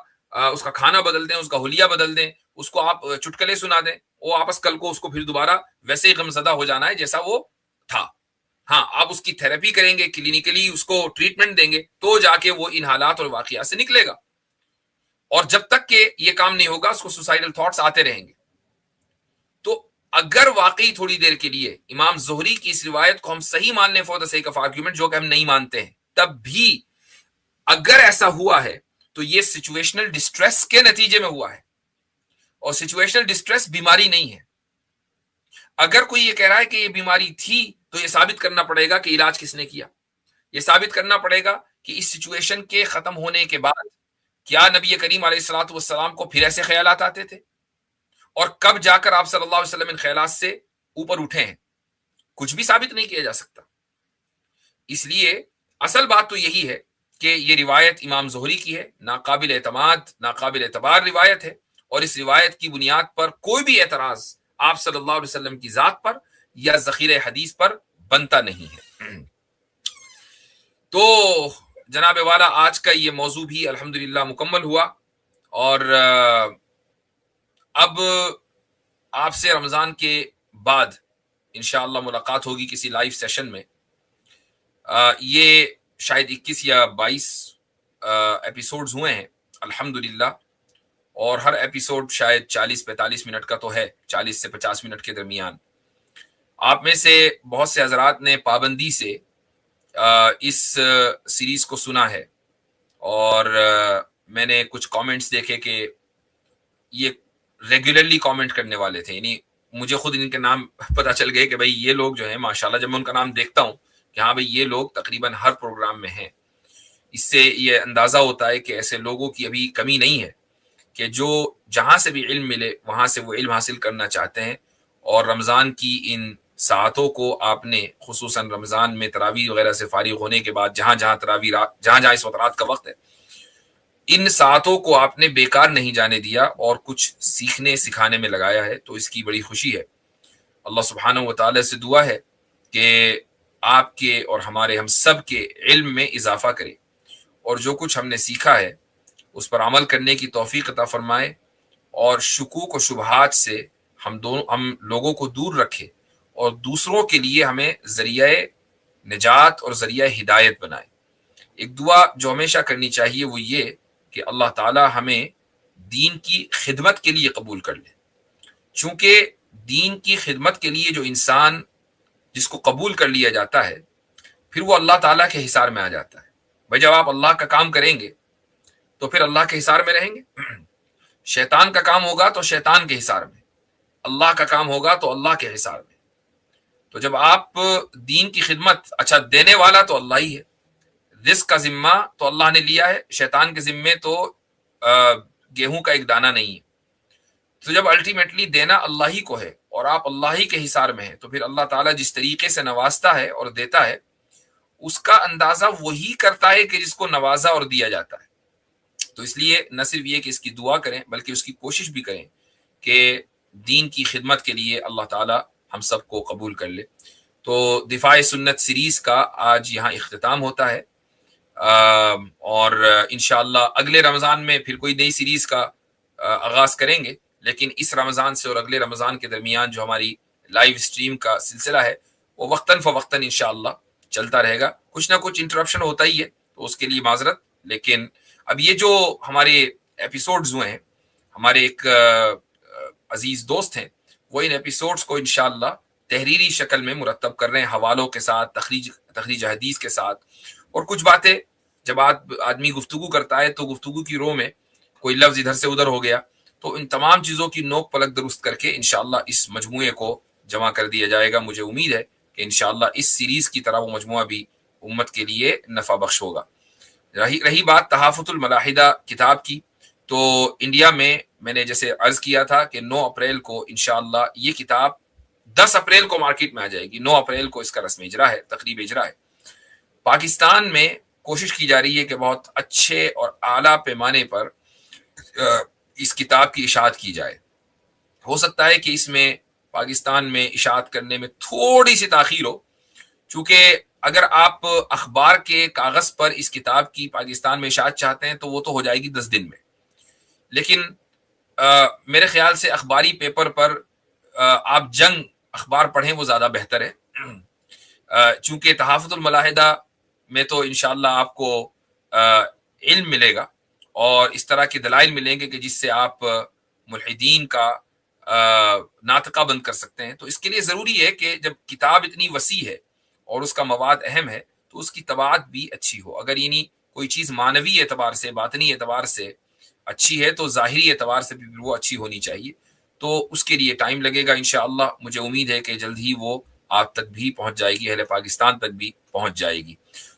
کھانا بدل دیں، اس کا حلیہ بدل دیں، اس کو آپ چٹکلے سنا دیں، وہ آپس کل کو اس کو پھر دوبارہ ویسے ہی غمزدہ ہو جانا ہے جیسا وہ تھا. ہاں آپ اس کی تھراپی کریں گے، کلینکلی اس کو ٹریٹمنٹ دیں گے، تو جا کے وہ ان حالات اور واقعات سے نکلے گا. اور جب تک کہ یہ کام نہیں ہوگا اس کو سوسائڈل تھاٹس آتے رہیں گے. تو اگر واقعی تھوڑی دیر کے لیے امام زہری کی اس روایت کو ہم صحیح مان لیں four the sake of argument, جو کہ ہم نہیں مانتے ہیں، تب بھی اگر ایسا ہوا ہے تو یہ سچویشنل ڈسٹریس کے نتیجے میں ہوا ہے، اور سچویشنل ڈسٹریس بیماری نہیں ہے. اگر کوئی یہ کہہ رہا ہے کہ یہ بیماری تھی تو یہ ثابت کرنا پڑے گا کہ علاج کس نے کیا. یہ ثابت کرنا پڑے گا کہ اس سچویشن کے ختم ہونے کے بعد کیا نبی کریم علیہ الصلوۃ والسلام کو پھر ایسے خیالات آتے تھے، اور کب جا کر آپ صلی اللہ علیہ وسلم ان خیالات سے اوپر اٹھے ہیں. کچھ بھی ثابت نہیں کیا جا سکتا. اس لیے اصل بات تو یہی ہے کہ یہ روایت امام زہری کی ہے، ناقابل اعتماد ناقابل اعتبار روایت ہے، اور اس روایت کی بنیاد پر کوئی بھی اعتراض آپ صلی اللہ علیہ وسلم کی ذات پر یا ذخیرہ حدیث پر بنتا نہیں ہے. تو جناب والا آج کا یہ موضوع بھی الحمدللہ مکمل ہوا، اور اب آپ سے رمضان کے بعد انشاءاللہ ملاقات ہوگی کسی لائیو سیشن میں. یہ شاید 21 یا 22 ایپیسوڈز ہوئے ہیں الحمدللہ، اور ہر ایپیسوڈ شاید 40-45 منٹ کا تو ہے، 40 سے 50 منٹ کے درمیان. آپ میں سے بہت سے حضرات نے پابندی سے اس سیریز کو سنا ہے، اور میں نے کچھ کامنٹس دیکھے کہ یہ ریگولرلی کامنٹ کرنے والے تھے، یعنی مجھے خود ان کے نام پتہ چل گئے کہ بھائی یہ لوگ جو ہیں ماشاءاللہ، جب میں ان کا نام دیکھتا ہوں کہ ہاں بھائی یہ لوگ تقریباً ہر پروگرام میں ہیں. اس سے یہ اندازہ ہوتا ہے کہ ایسے لوگوں کی ابھی کمی نہیں ہے کہ جو جہاں سے بھی علم ملے وہاں سے وہ علم حاصل کرنا چاہتے ہیں، اور رمضان کی ان ساعتوں کو آپ نے خصوصاً رمضان میں تراویح وغیرہ سے فارغ ہونے کے بعد جہاں جہاں اس وقت رات کا وقت ہے، ان ساعتوں کو آپ نے بیکار نہیں جانے دیا اور کچھ سیکھنے سکھانے میں لگایا ہے، تو اس کی بڑی خوشی ہے۔ اللہ سبحانہ و تعالی سے دعا ہے کہ آپ کے اور ہمارے ہم سب کے علم میں اضافہ کرے، اور جو کچھ ہم نے سیکھا ہے اس پر عمل کرنے کی توفیق عطا فرمائے، اور شکوک و شبہات سے ہم لوگوں کو دور رکھے، اور دوسروں کے لیے ہمیں ذریعہ نجات اور ذریعہ ہدایت بنائے۔ ایک دعا جو ہمیشہ کرنی چاہیے وہ یہ کہ اللہ تعالی ہمیں دین کی خدمت کے لیے قبول کر لے، چونکہ دین کی خدمت کے لیے جو انسان جس کو قبول کر لیا جاتا ہے پھر وہ اللہ تعالیٰ کے حصار میں آ جاتا ہے۔ بھائی جب آپ اللہ کا کام کریں گے تو پھر اللہ کے حصار میں رہیں گے، شیطان کا کام ہوگا تو شیطان کے حصار میں، اللہ کا کام ہوگا تو اللہ کے حصار میں۔ تو جب آپ دین کی خدمت، اچھا دینے والا تو اللہ ہی ہے، رزق کا ذمہ تو اللہ نے لیا ہے، شیطان کے ذمے تو گیہوں کا ایک دانہ نہیں ہے۔ تو جب الٹیمیٹلی دینا اللہ ہی کو ہے اور آپ اللہ ہی کے حصار میں ہیں، تو پھر اللہ تعالیٰ جس طریقے سے نوازتا ہے اور دیتا ہے اس کا اندازہ وہی کرتا ہے کہ جس کو نوازا اور دیا جاتا ہے۔ تو اس لیے نہ صرف یہ کہ اس کی دعا کریں بلکہ اس کی کوشش بھی کریں کہ دین کی خدمت کے لیے اللہ تعالیٰ ہم سب کو قبول کر لے۔ تو دفاع سنت سیریز کا آج یہاں اختتام ہوتا ہے، اور انشاءاللہ اگلے رمضان میں پھر کوئی نئی سیریز کا آغاز کریں گے، لیکن اس رمضان سے اور اگلے رمضان کے درمیان جو ہماری لائیو اسٹریم کا سلسلہ ہے وہ وقتاً فوقتاً انشاءاللہ چلتا رہے گا۔ کچھ نہ کچھ انٹرپشن ہوتا ہی ہے تو اس کے لیے معذرت، لیکن اب یہ جو ہمارے ایپیسوڈز ہوئے ہیں، ہمارے ایک عزیز دوست ہیں وہ ان ایپیسوڈز کو انشاءاللہ تحریری شکل میں مرتب کر رہے ہیں، حوالوں کے ساتھ، تخریج حدیث کے ساتھ، اور کچھ باتیں جب آدمی گفتگو کرتا ہے تو گفتگو کی رو میں کوئی لفظ ادھر سے ادھر ہو گیا، تو ان تمام چیزوں کی نوک پلک درست کر کے انشاءاللہ اس مجموعے کو جمع کر دیا جائے گا۔ مجھے امید ہے کہ انشاءاللہ اس سیریز کی طرح وہ مجموعہ بھی امت کے لیے نفع بخش ہوگا۔ رہی بات تحافظ الملاحدہ کتاب کی، تو انڈیا میں نے جیسے عرض کیا تھا کہ 9 اپریل کو انشاءاللہ یہ کتاب 10 اپریل کو مارکیٹ میں آ جائے گی، 9 اپریل کو اس کا رسم اجرا ہے، تقریب اجرا ہے۔ پاکستان میں کوشش کی جا رہی ہے کہ بہت اچھے اور اعلیٰ پیمانے پر اس کتاب کی اشاعت کی جائے۔ ہو سکتا ہے کہ اس میں پاکستان میں اشاعت کرنے میں تھوڑی سی تاخیر ہو، چونکہ اگر آپ اخبار کے کاغذ پر اس کتاب کی پاکستان میں اشاعت چاہتے ہیں تو وہ تو ہو جائے گی 10 دن میں، لیکن میرے خیال سے اخباری پیپر پر آپ جنگ اخبار پڑھیں وہ زیادہ بہتر ہے، چونکہ تحافظ الملاحدہ میں تو انشاءاللہ آپ کو علم ملے گا اور اس طرح کے دلائل ملیں گے کہ جس سے آپ ملحدین کا ناطقہ بند کر سکتے ہیں۔ تو اس کے لیے ضروری ہے کہ جب کتاب اتنی وسیع ہے اور اس کا مواد اہم ہے تو اس کی طباعت بھی اچھی ہو۔ اگر یعنی کوئی چیز معنوی اعتبار سے، باطنی اعتبار سے اچھی ہے تو ظاہری اعتبار سے بھی وہ اچھی ہونی چاہیے، تو اس کے لیے ٹائم لگے گا انشاءاللہ۔ مجھے امید ہے کہ جلد ہی وہ آپ تک بھی پہنچ جائے گی، اہل پاکستان تک بھی پہنچ جائے گی۔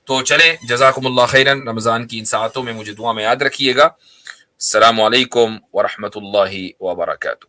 تو چلیں، جزاکم اللہ خیرن، رمضان کی ان ساعتوں میں مجھے دعا میں یاد رکھیے گا۔ السلام علیکم ورحمۃ اللہ وبرکاتہ۔